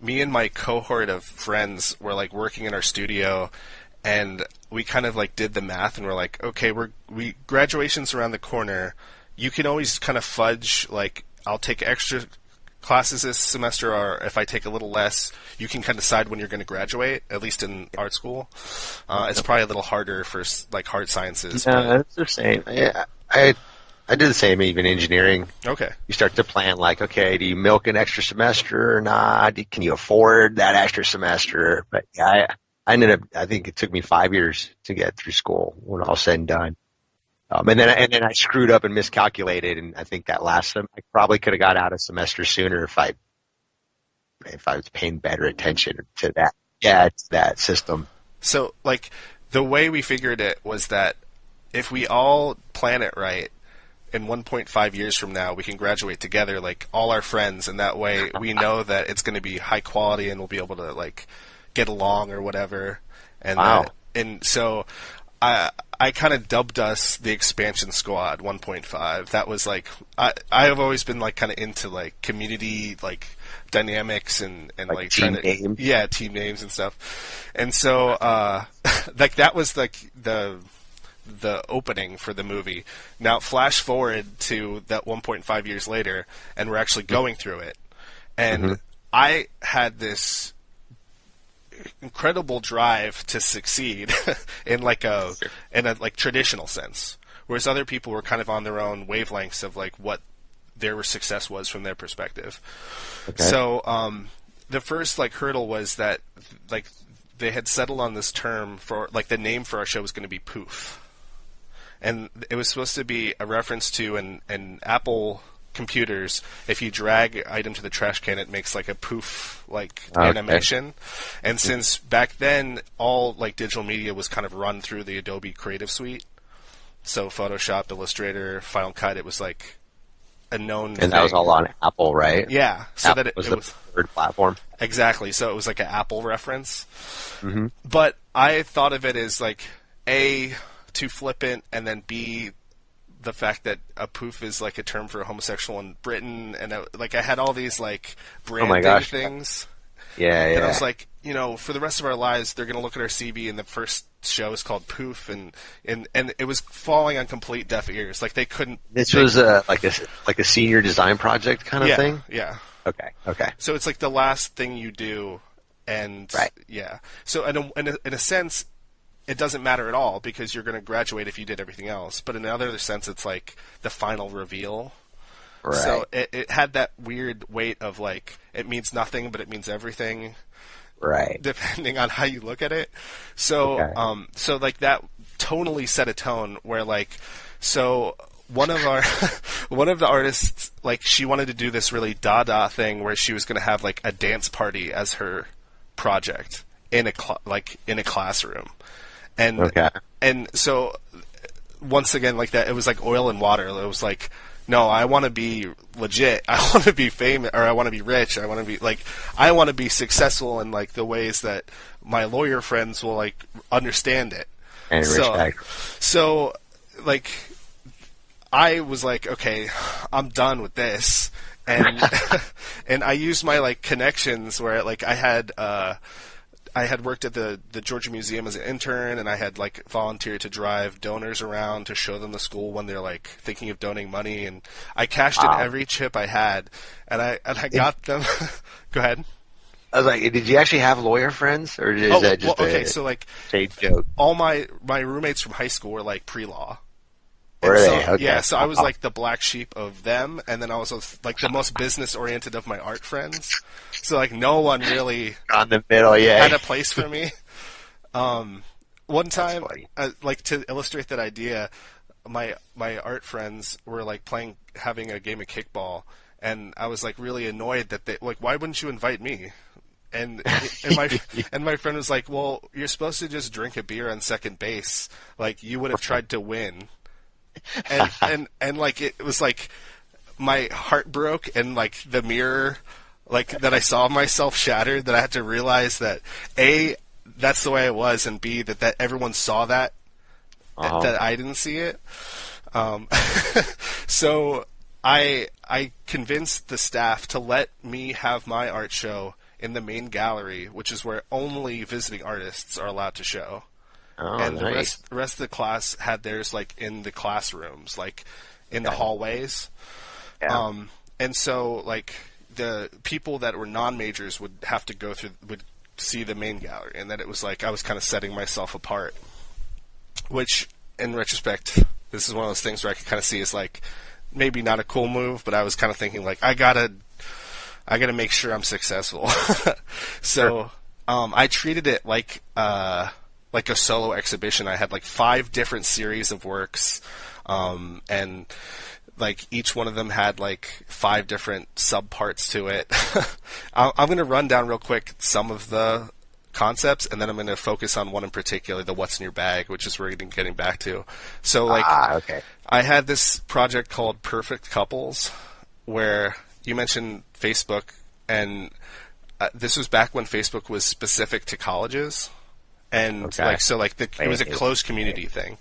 me and my cohort of friends were like working in our studio, and we kind of like did the math, and we're like, okay, graduation's around the corner. You can always kind of fudge, like, I'll take extra classes this semester, or if I take a little less, you can kind of decide when you're going to graduate, at least in art school. It's probably a little harder for, like, hard sciences. No, it's the same. Yeah, I did the same even in engineering. Okay. You start to plan, like, okay, do you milk an extra semester or not? Can you afford that extra semester? But, yeah, I think it took me 5 years to get through school when all said and done. And then I screwed up and miscalculated, and I think that last sem I probably could have got out a semester sooner if I was paying better attention to that. Yeah, it's that system. So, like, the way we figured it was that if we all plan it right, in 1.5 years from now, we can graduate together, like all our friends, and that way we know that it's going to be high quality and we'll be able to like get along or whatever. And Wow. and so I kind of dubbed us the Expansion Squad 1.5. That was like I have always been like kind of into like community like dynamics and like team trying to names? team names and stuff. And so like that was like the opening for the movie. Now flash forward to that 1.5 years later, and we're actually going through it. And I had this incredible drive to succeed in like a like traditional sense, whereas other people were kind of on their own wavelengths of like what their success was from their perspective. Okay. So the first like hurdle was that like they had settled on this term for like the name for our show was going to be Poof, and it was supposed to be a reference to an Apple computers, if you drag an item to the trash can, it makes like a poof like animation. And since back then all like digital media was kind of run through the Adobe Creative Suite, so Photoshop, Illustrator, Final Cut, it was like a known thing. And that was all on Apple, right? Yeah, so Apple that it was it the was third platform. exactly. So it was like an Apple reference. But I thought of it as like A, too flippant, and then B, the fact that a poof is like a term for a homosexual in Britain, and like I had all these like branding things. Yeah, And yeah. I was like, you know, for the rest of our lives, they're going to look at our CV, and the first show is called Poof, and it was falling on complete deaf ears. Like they couldn't. This was like a senior design project kind of thing. Yeah. Okay. So it's like the last thing you do, and yeah. So in a sense, it doesn't matter at all because you're going to graduate if you did everything else. But in another sense, it's like the final reveal. Right. So it had that weird weight of like it means nothing, but it means everything. Right. Depending on how you look at it. So so like that tonally set a tone where like so one of the artists, like she wanted to do this really Dada thing where she was going to have like a dance party as her project in a classroom. And so once again, like that, it was like oil and water. It was like, no, I want to be legit. I want to be famous, or I want to be rich. I want to be like, I want to be successful in like the ways that my lawyer friends will like understand it. And respect. So like, I was like, okay, I'm done with this, and and I used my like connections where like I had worked at the Georgia Museum as an intern, and I had like volunteered to drive donors around to show them the school when they're like thinking of donating money, and I cashed in every chip I had, and I got them. Go ahead. I was like, did you actually have lawyer friends, or is that just so like shade joke? All my roommates from high school were like pre-law. Were they? Okay. Yeah, so I was like the black sheep of them, and then I was like the most business-oriented of my art friends. So like no one really on the middle, had a place for me. One time, like to illustrate that idea, my art friends were like having a game of kickball, and I was like really annoyed that they like, why wouldn't you invite me? And my friend was like, well, you're supposed to just drink a beer on second base. Like you would have tried to win. And like it was like my heart broke, and like the mirror like that I saw myself shattered, that I had to realize that A, that's the way I was, and B, that everyone saw that that I didn't see it. So I convinced the staff to let me have my art show in the main gallery, which is where only visiting artists are allowed to show. And nice. the rest of the class had theirs like in the classrooms, like in the hallways. Yeah. And so like the people that were non-majors would have to would see the main gallery, and then it was like I was kind of setting myself apart, which in retrospect, this is one of those things where I could kind of see as like maybe not a cool move, but I was kind of thinking like I gotta make sure I'm successful. So I treated it like a solo exhibition. I had like 5 different series of works, and like each one of them had like 5 different subparts to it. I'm going to run down real quick some of the concepts, and then I'm going to focus on one in particular, the what's in your bag, which is where we're getting back to. So, like, okay. I had this project called Perfect Couples, where you mentioned Facebook, and this was back when Facebook was specific to colleges, and it was a closed community thing,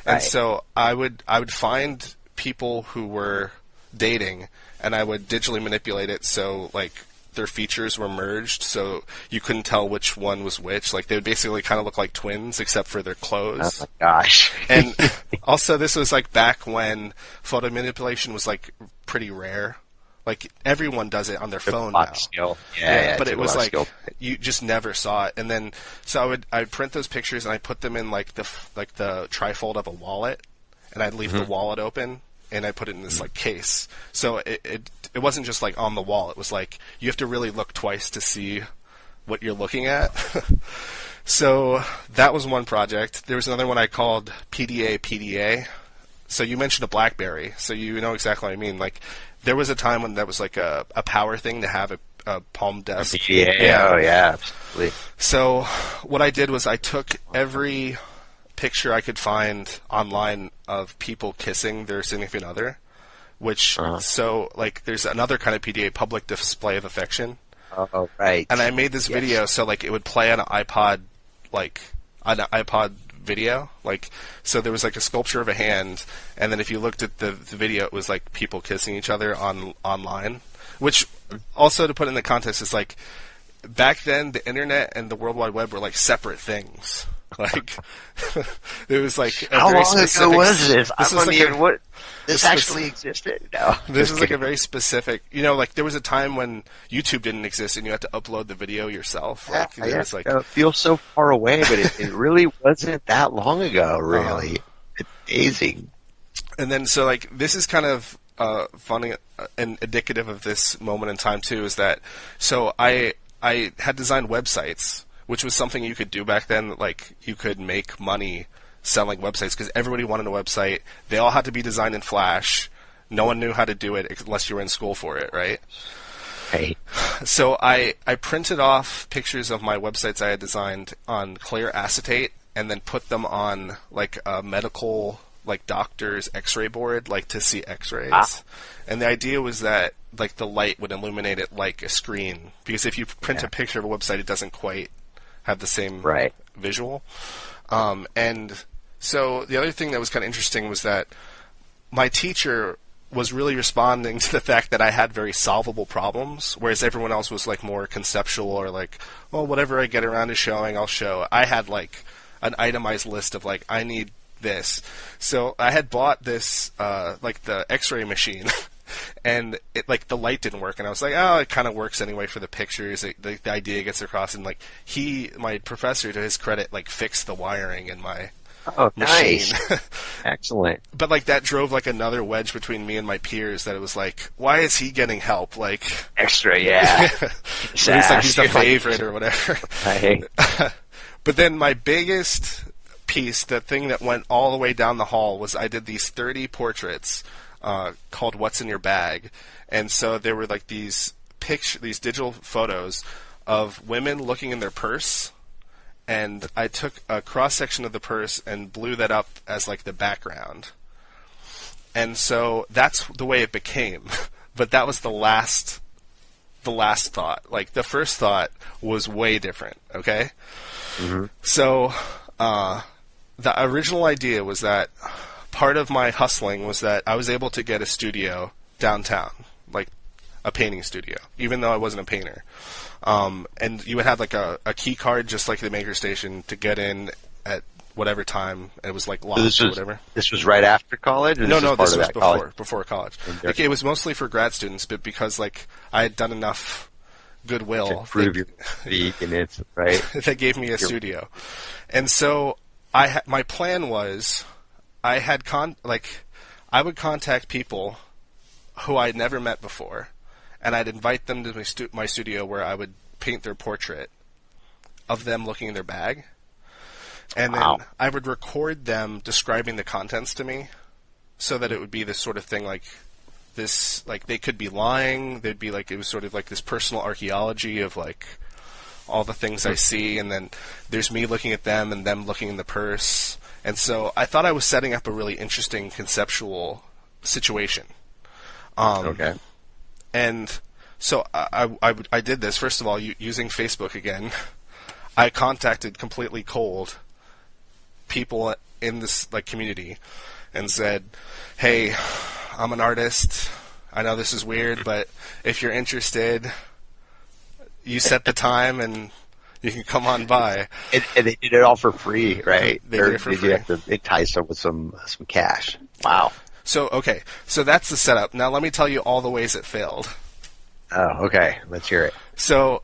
and so I would find people who were dating, and I would digitally manipulate it so like their features were merged, so you couldn't tell which one was which. Like they would basically kind of look like twins, except for their clothes. Oh my gosh! And also, this was like back when photo manipulation was like pretty rare. Like everyone does it on their phone now. Skill. But it was like you just never saw it. And then so I'd print those pictures and I put them in like the trifold of a wallet, and I'd leave the wallet open and I put it in this like case. So it wasn't just like on the wall. It was like you have to really look twice to see what you're looking at. So that was one project. There was another one I called PDA. So you mentioned a BlackBerry, so you know exactly what I mean. Like there was a time when that was like a power thing to have a Palm desk. Yeah. Oh yeah, absolutely. So what I did was I took every picture I could find online of people kissing their significant other, which so like there's another kind of PDA, public display of affection. Oh right. And I made this video so like it would play on an iPod, like on an iPod video, like so there was like a sculpture of a hand, and then if you looked at the video, it was like people kissing each other online. Which also, to put in the context, is like back then the internet and the World Wide Web were like separate things. Like it was like a how very long ago was this? This like actually existed? No, this is like a very specific. You know, like there was a time when YouTube didn't exist and you had to upload the video yourself. Like it was like it feels so far away, but it really wasn't that long ago. Really, it's amazing. And then so like this is kind of funny and indicative of this moment in time too. Is that so I had designed websites, which was something you could do back then. Like you could make money selling websites because everybody wanted a website. They all had to be designed in Flash. No one knew how to do it unless you were in school for it, right? Hey. So I printed off pictures of my websites I had designed on clear acetate and then put them on like a medical, like doctor's x-ray board, like to see x-rays. And the idea was that like the light would illuminate it like a screen, because if you print a picture of a website, it doesn't quite have the same visual. And so the other thing that was kind of interesting was that my teacher was really responding to the fact that I had very solvable problems, whereas everyone else was like more conceptual or like, well, whatever I get around to showing, I'll show. I had like an itemized list of like, I need this. So I had bought this, like the x-ray machine and it like the light didn't work, and I was like, oh, it kind of works anyway for the pictures. The idea gets across, and like my professor, to his credit, like fixed the wiring in my machine. Nice. Excellent. But like that drove like another wedge between me and my peers, that it was like, why is he getting help? Like extra, yeah. He's like he's the favorite or whatever. Right. But then my biggest piece, the thing that went all the way down the hall, was I did these 30 portraits called "What's in Your Bag," and so there were like these digital photos of women looking in their purse, and I took a cross section of the purse and blew that up as like the background, and so that's the way it became. But that was the last thought. Like the first thought was way different. Okay, so the original idea was that part of my hustling was that I was able to get a studio downtown, like a painting studio, even though I wasn't a painter. And you would have like a key card, just like the Makerstation, to get in at whatever time. It was like locked or whatever. This was right after college? Or No, this was college? before college. Like, it was mostly for grad students, but because like I had done enough goodwill to prove your vegan, right? They gave me a studio. And so my plan was, I would contact people who I'd never met before, and I'd invite them to my studio, where I would paint their portrait of them looking in their bag, and then I would record them describing the contents to me, so that it would be this sort of thing like this, like they could be lying, they'd be like, it was sort of like this personal archaeology of like all the things I see, and then there's me looking at them and them looking in the purse. And so I thought I was setting up a really interesting conceptual situation. Okay. And so I did this, first of all, using Facebook again. I contacted completely cold people in this like community and said, hey, I'm an artist. I know this is weird, but if you're interested, you set the time and you can come on by. And they did it all for free, right? They did it for free. You have to entice them with some cash? Wow. So, okay. So that's the setup. Now let me tell you all the ways it failed. Oh, okay. Let's hear it. So,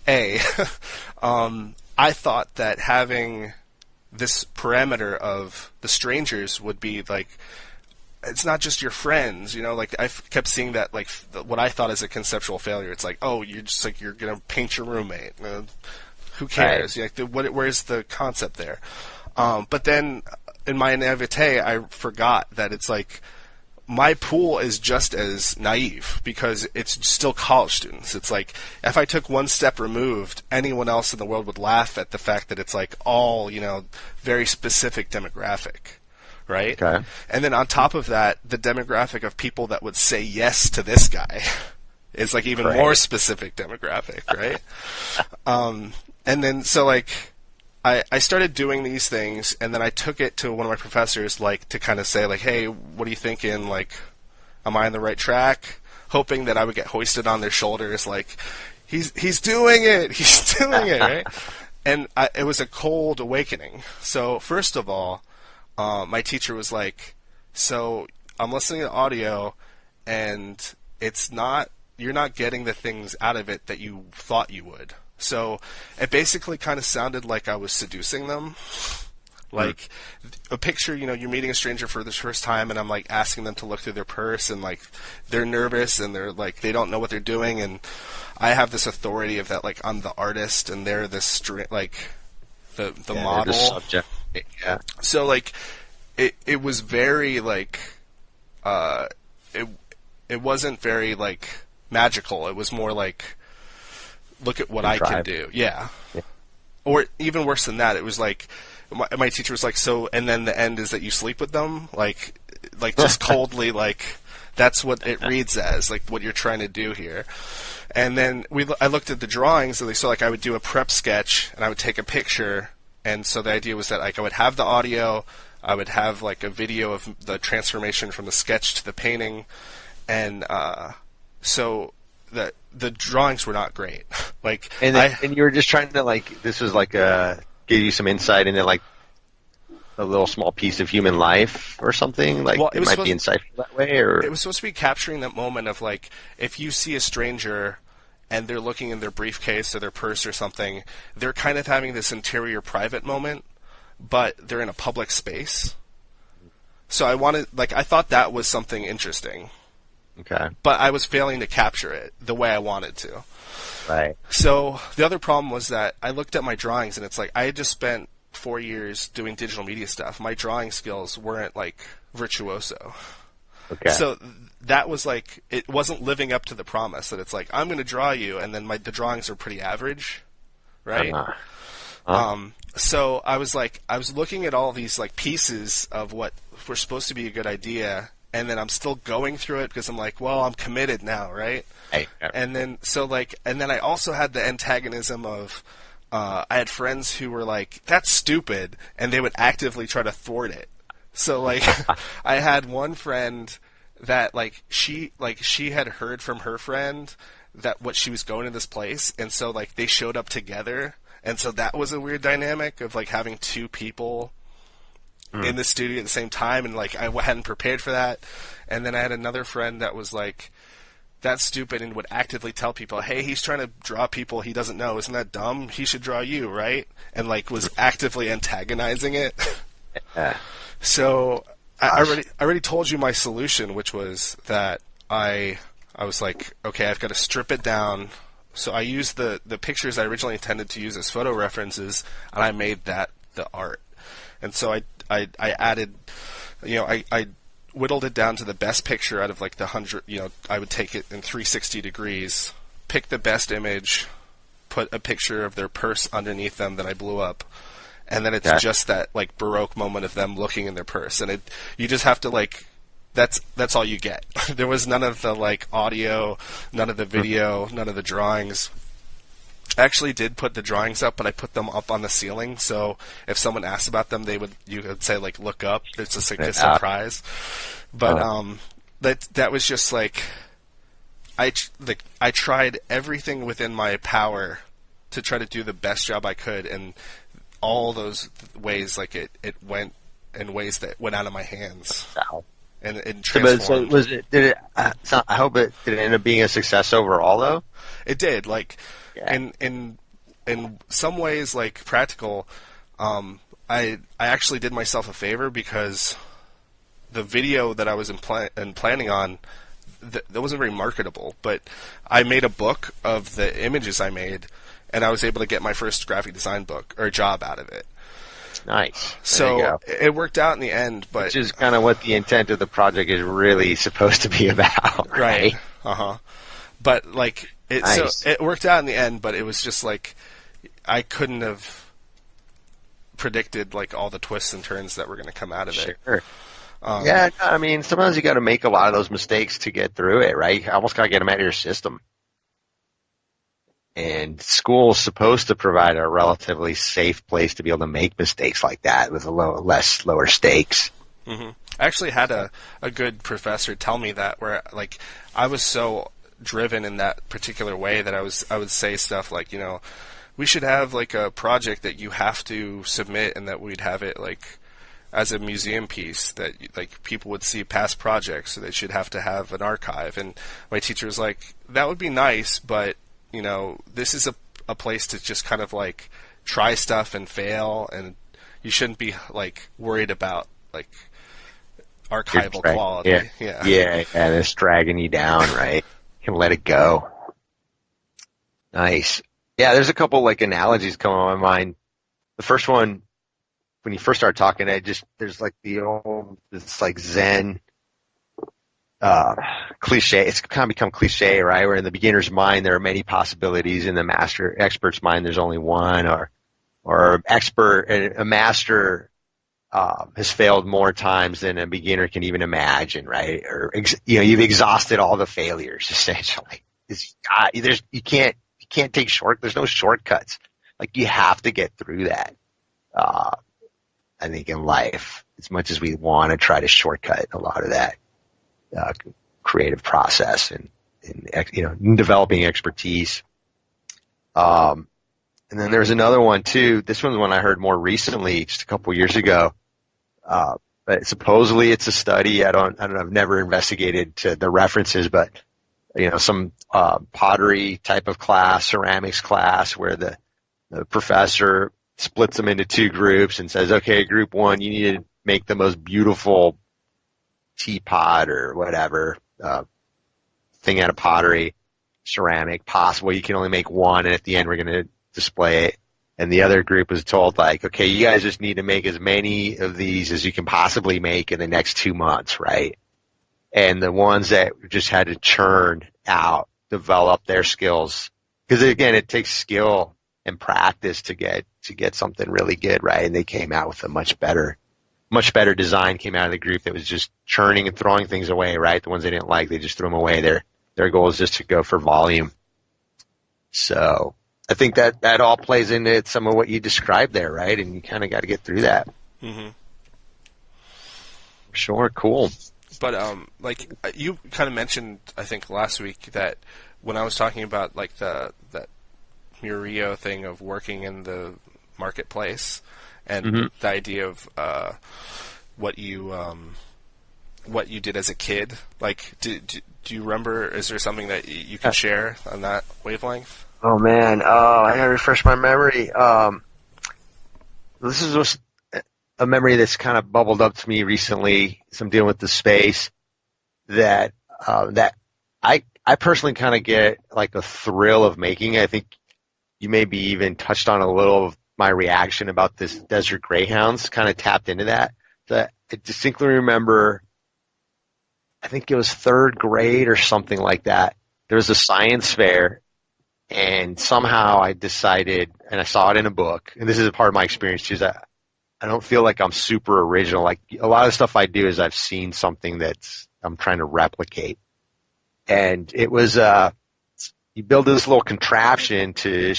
I thought that having this parameter of the strangers would be like, it's not just your friends, like I kept seeing that like what I thought is a conceptual failure. It's like, oh, you're just like, you're going to paint your roommate. Who cares? Right. Like, where's the concept there? But then in my naivete, I forgot that it's like, my pool is just as naive because it's still college students. It's like, if I took one step removed, anyone else in the world would laugh at the fact that it's like all, very specific demographic, right? Okay. And then on top of that, the demographic of people that would say yes to this guy is like even more specific demographic, right? And then, so like, I started doing these things, and then I took it to one of my professors, like, to kind of say, like, hey, what are you thinking? Like, am I on the right track? Hoping that I would get hoisted on their shoulders, like, he's doing it! He's doing it, right? And it was a cold awakening. So, first of all, my teacher was like, so, I'm listening to audio, and you're not getting the things out of it that you thought you would. So it basically kind of sounded like I was seducing them. Like a picture, you're meeting a stranger for the first time, and I'm like asking them to look through their purse, and like they're nervous and they're like, they don't know what they're doing, and I have this authority of that, like I'm the artist and they're this like the model. The subject. Yeah. So like it was very like it wasn't very like magical. It was more like, look at what I can do. Yeah. Or even worse than that, it was like, my teacher was like, so, and then the end is that you sleep with them? Like just coldly, like, that's what it reads as, like, what you're trying to do here. And then I looked at the drawings, and so, like, I would do a prep sketch, and I would take a picture, and so the idea was that, like, I would have the audio, I would have, like, a video of the transformation from the sketch to the painting, and, so the drawings were not great. Like, and you were just trying to, like, this was like give you some insight into like a little small piece of human life or something. Like, well, it might be insightful that way, or it was supposed to be capturing that moment of like, if you see a stranger and they're looking in their briefcase or their purse or something, they're kind of having this interior private moment, but they're in a public space. So I thought that was something interesting. Okay. But I was failing to capture it the way I wanted to. Right. So the other problem was that I looked at my drawings, and it's like, I had just spent 4 years doing digital media stuff. My drawing skills weren't like virtuoso. Okay. So that was like, it wasn't living up to the promise that it's like, I'm going to draw you, and then the drawings are pretty average, right? So I was looking at all these like pieces of what were supposed to be a good idea, and then I'm still going through it because I'm like, well, I'm committed now, right? Hey. And then I also had the antagonism of, I had friends who were like, that's stupid, and they would actively try to thwart it. So like, I had one friend that she had heard from her friend that what she was going to this place, and so like they showed up together, and so that was a weird dynamic of like having two people in the studio at the same time, and like I hadn't prepared for that. And then I had another friend that was like, that's stupid, and would actively tell people, hey, he's trying to draw people he doesn't know, isn't that dumb? He should draw you, right? And like was actively antagonizing it. So I already told you my solution, which was that I was like, okay, I've got to strip it down. So I used the pictures I originally intended to use as photo references, and I made that the art. And so I added, I whittled it down to the best picture out of like the 100, I would take it in 360 degrees, pick the best image, put a picture of their purse underneath them that I blew up. And then it's just that like Baroque moment of them looking in their purse, and you just have to like, that's all you get. There was none of the like audio, none of the video, none of the drawings. I actually did put the drawings up, but I put them up on the ceiling, so if someone asked about them, you could say like look up. It's just like a surprise. But that was just like I tried everything within my power to try to do the best job I could, and all those ways, like it went in ways that went out of my hands. Wow. And it transformed. So I hope did it end up being a success overall, though? It did. Like, in some ways, like practical, I actually did myself a favor, because the video that I was planning on, that wasn't very marketable, but I made a book of the images I made, and I was able to get my first graphic design book or job out of it. Nice. So it worked out in the end, but which is kind of what the intent of the project is really supposed to be about, right? But like so it worked out in the end, but it was just like I couldn't have predicted like all the twists and turns that were going to come out of it. Sure. I mean, sometimes you got to make a lot of those mistakes to get through it, right? You almost got to get them out of your system. And school's supposed to provide a relatively safe place to be able to make mistakes like that with lower stakes. Mm-hmm. I actually had a good professor tell me that, where like I was so driven in that particular way that I would say stuff like, you know, we should have like a project that you have to submit, and that we'd have it like as a museum piece that like people would see past projects, so they should have to have an archive. And my teacher was like, that would be nice, but you know, this is a place to just kind of like try stuff and fail, and you shouldn't be like worried about like archival quality. Yeah, and it's dragging you down, right? You can let it go. Nice. Yeah, there's a couple like analogies coming on my mind. The first one, when you first start talking, there's like it's like Zen cliche. It's kind of become cliche, right? Where in the beginner's mind there are many possibilities, in the expert's mind there's only one, or a master has failed more times than a beginner can even imagine, right? Or you've exhausted all the failures essentially. You can't take there's no shortcuts. Like you have to get through that. I think in life, as much as we want to try to shortcut a lot of that creative process and developing expertise. And then there's another one too. This one's one I heard more recently, just a couple years ago. But supposedly it's a study. I don't know. I've never investigated to the references, but some pottery type of class, ceramics class, where the professor splits them into two groups and says, okay, group one, you need to make the most beautiful teapot or whatever thing out of pottery, ceramic possible. You can only make one, and at the end we're going to display it. And the other group was told, like, okay, you guys just need to make as many of these as you can possibly make in the next 2 months, right? And the ones that just had to churn out, develop their skills, because again, it takes skill and practice to get something really good, right? And they came out with a much better design came out of the group that was just churning and throwing things away, right? The ones they didn't like, they just threw them away. Their goal is just to go for volume. So I think that all plays into some of what you described there, right? And you kind of got to get through that. Mm-hmm. Sure, cool. But like you kind of mentioned, I think last week, that when I was talking about like that Murillo thing of working in the marketplace, and the idea of what you did as a kid, like do you remember? Is there something that you can share on that wavelength? Oh man, I gotta refresh my memory. This is just a memory that's kind of bubbled up to me recently. So I'm dealing with the space that I personally kind of get like a thrill of making. I think you maybe even touched on a little of my reaction about this Desert Greyhounds, kind of tapped into that. So I distinctly remember, I think it was 3rd grade or something like that. There was a science fair, And somehow I decided, and I saw it in a book, and this is a part of my experience too, is that I don't feel like I'm super original. Like a lot of the stuff I do is I've seen something that's I'm trying to replicate. And it was, you build this little contraption to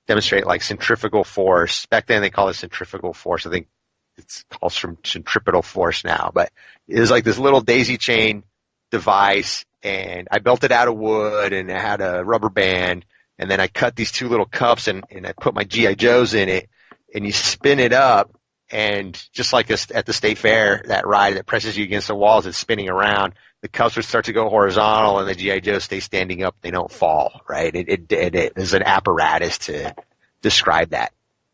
demonstrate like centrifugal force. Back then they called it centrifugal force. I think it's called centripetal force now, but it was like this little daisy chain device, and I built it out of wood, and it had a rubber band, and then I cut these two little cups, and I put my G.I. Joes in it, and you spin it up, and just like at the state fair, that ride that presses you against the walls, it's spinning around. The cups would start to go horizontal, and the G.I. Joes stay standing up. They don't fall, right? It is an apparatus to describe that.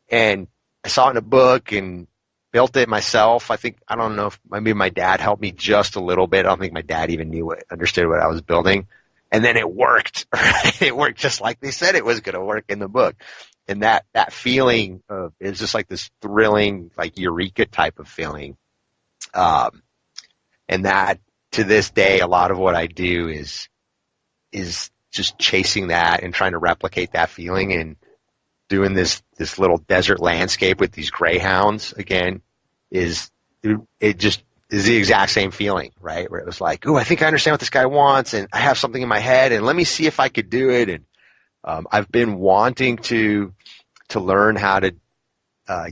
And I saw it in a book and built it myself. I don't know if maybe my dad helped me just a little bit. I don't think my dad even understood what I was building. And then it worked. Right? It worked just like they said it was going to work in the book. And that feeling is just like this thrilling, like eureka type of feeling. And that, to this day, a lot of what I do is just chasing that and trying to replicate that feeling, and doing this little desert landscape with these greyhounds again it just is the exact same feeling, right? Where it was like, ooh, I think I understand what this guy wants, and I have something in my head, and let me see if I could do it. And I've been wanting to learn how to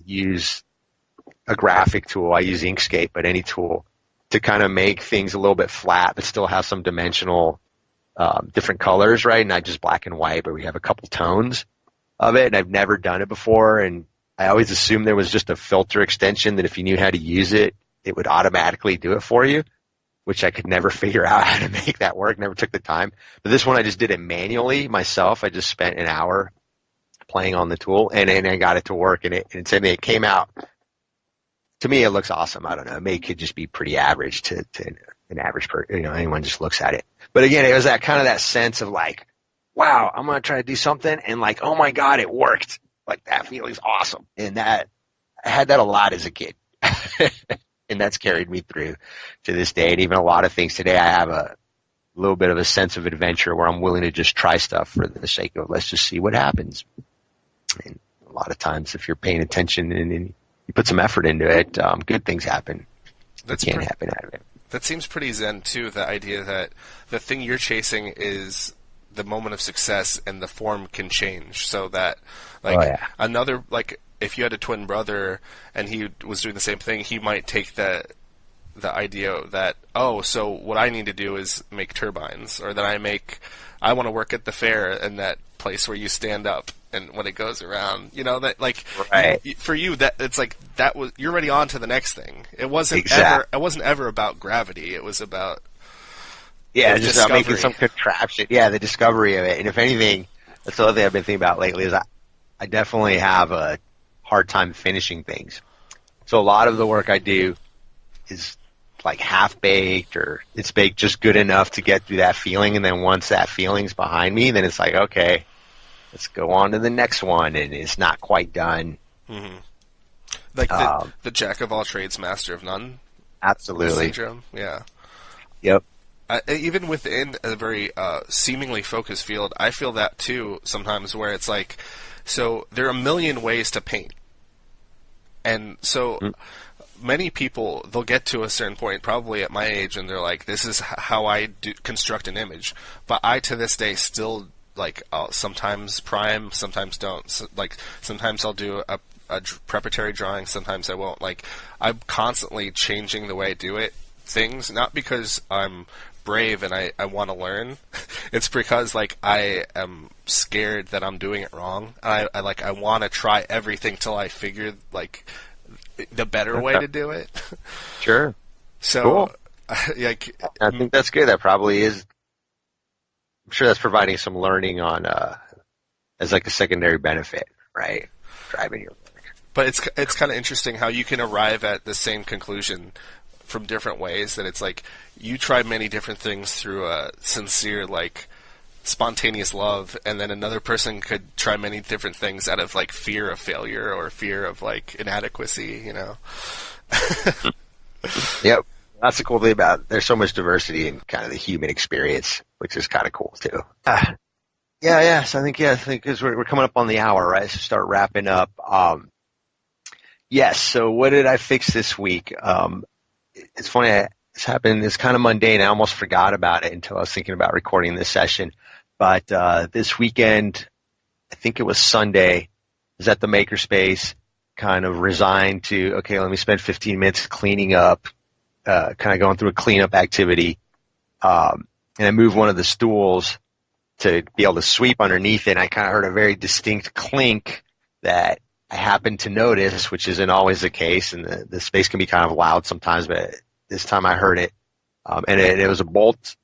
use a graphic tool. I use Inkscape, but any tool to kind of make things a little bit flat, but still have some dimensional, different colors, right? Not just black and white, but we have a couple tones of it. And I've never done it before. And I always assumed there was just a filter extension that if you knew how to use it, it would automatically do it for you, which I could never figure out how to make that work. Never took the time. But this one, I just did it manually myself. I just spent an hour playing on the tool, and I got it to work. And it came out. To me, it looks awesome. I don't know. It could just be pretty average to an average person. Anyone just looks at it. But again, it was that kind of that sense of like, wow, I'm going to try to do something, and like, oh my God, it worked. Like, that feeling's awesome. And I had that a lot as a kid. And that's carried me through to this day. And even a lot of things today, I have a little bit of a sense of adventure where I'm willing to just try stuff for the sake of, let's just see what happens. And a lot of times, if you're paying attention and you put some effort into it, good things happen. Happen out of it. That seems pretty zen too, the idea that the thing you're chasing is the moment of success, and the form can change, so that another, like, if you had a twin brother and he was doing the same thing, he might take the idea that, oh, so what I need to do is make turbines, or that I want to work at the fair in that place where you stand up and when it goes around, that, like, right. For you, that it's like that was, you're already on to the next thing. It wasn't ever about gravity. It was about just about making some contraption. Yeah, the discovery of it. And if anything, that's the other thing I've been thinking about lately is I definitely have a hard time finishing things. So a lot of the work I do is like half baked, or it's baked just good enough to get through that feeling, and then once that feeling's behind me, then it's like, okay, let's go on to the next one, and it's not quite done. Mm-hmm. Like the jack of all trades, master of none. Absolutely. Syndrome. Yeah. Yep. Even within a very seemingly focused field, I feel that too sometimes, where it's like, so there are a million ways to paint. And so many people, they'll get to a certain point, probably at my age, and they're like, this is how I construct an image. But I, to this day, still, like, I'll sometimes prime, sometimes don't. So, like, sometimes I'll do a preparatory drawing, sometimes I won't. Like, I'm constantly changing the way I do things, not because I'm brave and I want to learn. It's because, like, I am scared that I'm doing it wrong. I want to try everything till I figure, like, the better way to do it. Sure. So, cool. Like, I think that's good. That probably is. I'm sure that's providing some learning on as like a secondary benefit, right? Driving your work. But it's kind of interesting how you can arrive at the same conclusion from different ways. That it's like you try many different things through a sincere, like, spontaneous love, and then another person could try many different things out of, like, fear of failure or fear of, like, inadequacy. Yep. That's the cool thing about it. There's so much diversity in kind of the human experience, which is kind of cool too. Yeah. So I think because we're coming up on the hour, right? So start wrapping up. Yes. So what did I fix this week? It's funny. It's happened. It's kind of mundane. I almost forgot about it until I was thinking about recording this session. But this weekend, I think it was Sunday, I was at the Makerspace, kind of resigned to, okay, let me spend 15 minutes cleaning up, kind of going through a cleanup activity. And I moved one of the stools to be able to sweep underneath it. And I kind of heard a very distinct clink that I happened to notice, which isn't always the case. And the space can be kind of loud sometimes, but this time I heard it. And it was a bolt.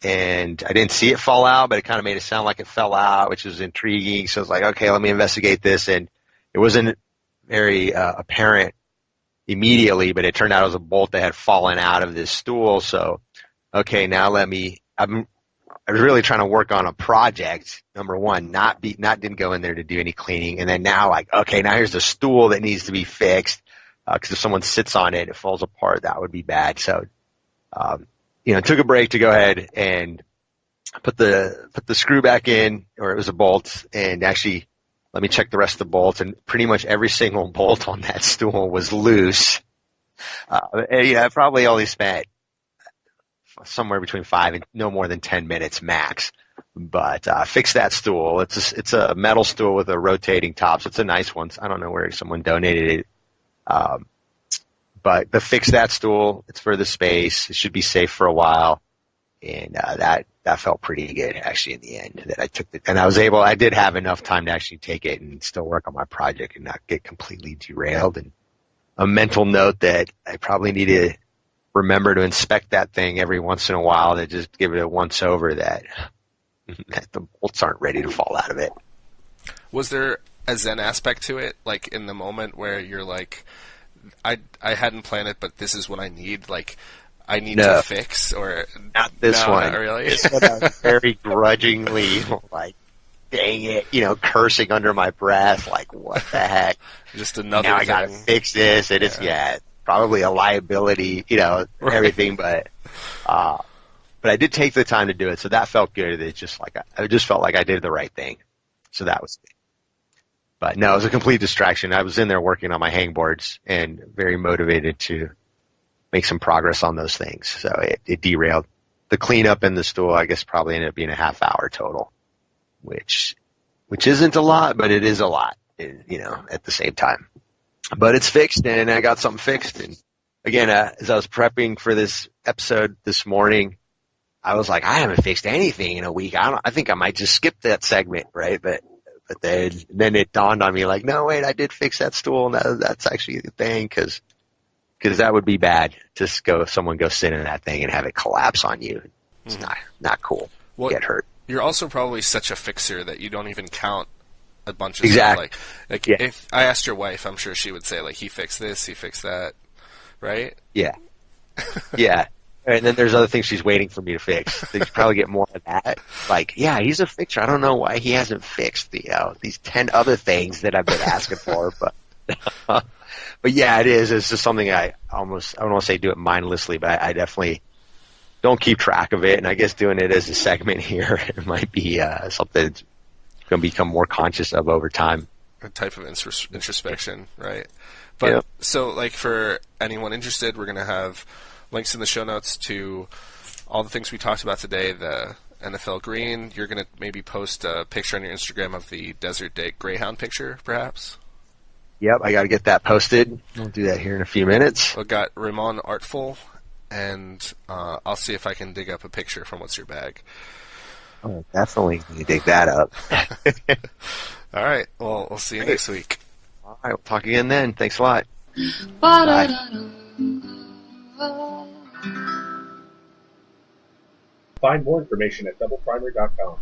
And I didn't see it fall out, but it kind of made it sound like it fell out, which was intriguing. So I was like, okay, let me investigate this. And it wasn't very apparent immediately, but it turned out it was a bolt that had fallen out of this stool. So, okay, now I was really trying to work on a project. Number one, didn't go in there to do any cleaning. And then now, like, okay, now here's the stool that needs to be fixed. Cause if someone sits on it, it falls apart. That would be bad. So, took a break to go ahead and put the screw back in, or it was a bolt, and actually let me check the rest of the bolts, and pretty much every single bolt on that stool was loose. I probably only spent somewhere between 5 and no more than 10 minutes max. But fixed that stool. It's a metal stool with a rotating top, so it's a nice one. I don't know where someone donated it. But fix that stool. It's for the space. It should be safe for a while. And that felt pretty good actually in the end, that I took it. And I did have enough time to actually take it and still work on my project and not get completely derailed. And a mental note that I probably need to remember to inspect that thing every once in a while, to just give it a once over that the bolts aren't ready to fall out of it. Was there a Zen aspect to it, like in the moment where you're like, I hadn't planned it, but this is what I need. Like, I need to fix, or not this one. Not really. This one I was very grudgingly like, dang it, cursing under my breath, like, what the heck? Just another. Now I gotta fix this. It is probably a liability, everything, but I did take the time to do it, so that felt good. It just I just felt like I did the right thing, so that was good. But no, it was a complete distraction. I was in there working on my hangboards and very motivated to make some progress on those things. So it derailed. The cleanup in the stool, I guess, probably ended up being a half hour total, which isn't a lot, but it is a lot, at the same time. But it's fixed, and I got something fixed. And again, as I was prepping for this episode this morning, I was like, I haven't fixed anything in a week. I think I might just skip that segment, right? But then it dawned on me, like, no, wait, I did fix that stool. And that's actually the thing, because that would be bad. Just someone go sit in that thing and have it collapse on you. It's not cool. Well, get hurt. You're also probably such a fixer that you don't even count a bunch of exactly. stuff. Like if I asked your wife, I'm sure she would say, like, he fixed this, he fixed that, right? Yeah. Yeah. And then there's other things she's waiting for me to fix. So you probably get more of that. Like, yeah, he's a fixer. I don't know why he hasn't fixed these 10 other things that I've been asking for, but yeah, it is. It's just something I don't want to say do it mindlessly, but I definitely don't keep track of it. And I guess doing it as a segment here, it might be something that's going to become more conscious of over time. A type of introspection, right? But So, like, for anyone interested, we're going to have links in the show notes to all the things we talked about today, the NFL green. You're going to maybe post a picture on your Instagram of the Desert Day Greyhound picture, perhaps? Yep, I got to get that posted. I'll do that here in a few minutes. We've got Ramon Artful, and I'll see if I can dig up a picture from What's Your Bag. Oh, definitely need to dig that up. All right, well, we'll see you next week. All right, we'll talk again then. Thanks a lot. Bye. Find more information at doubleprimary.com.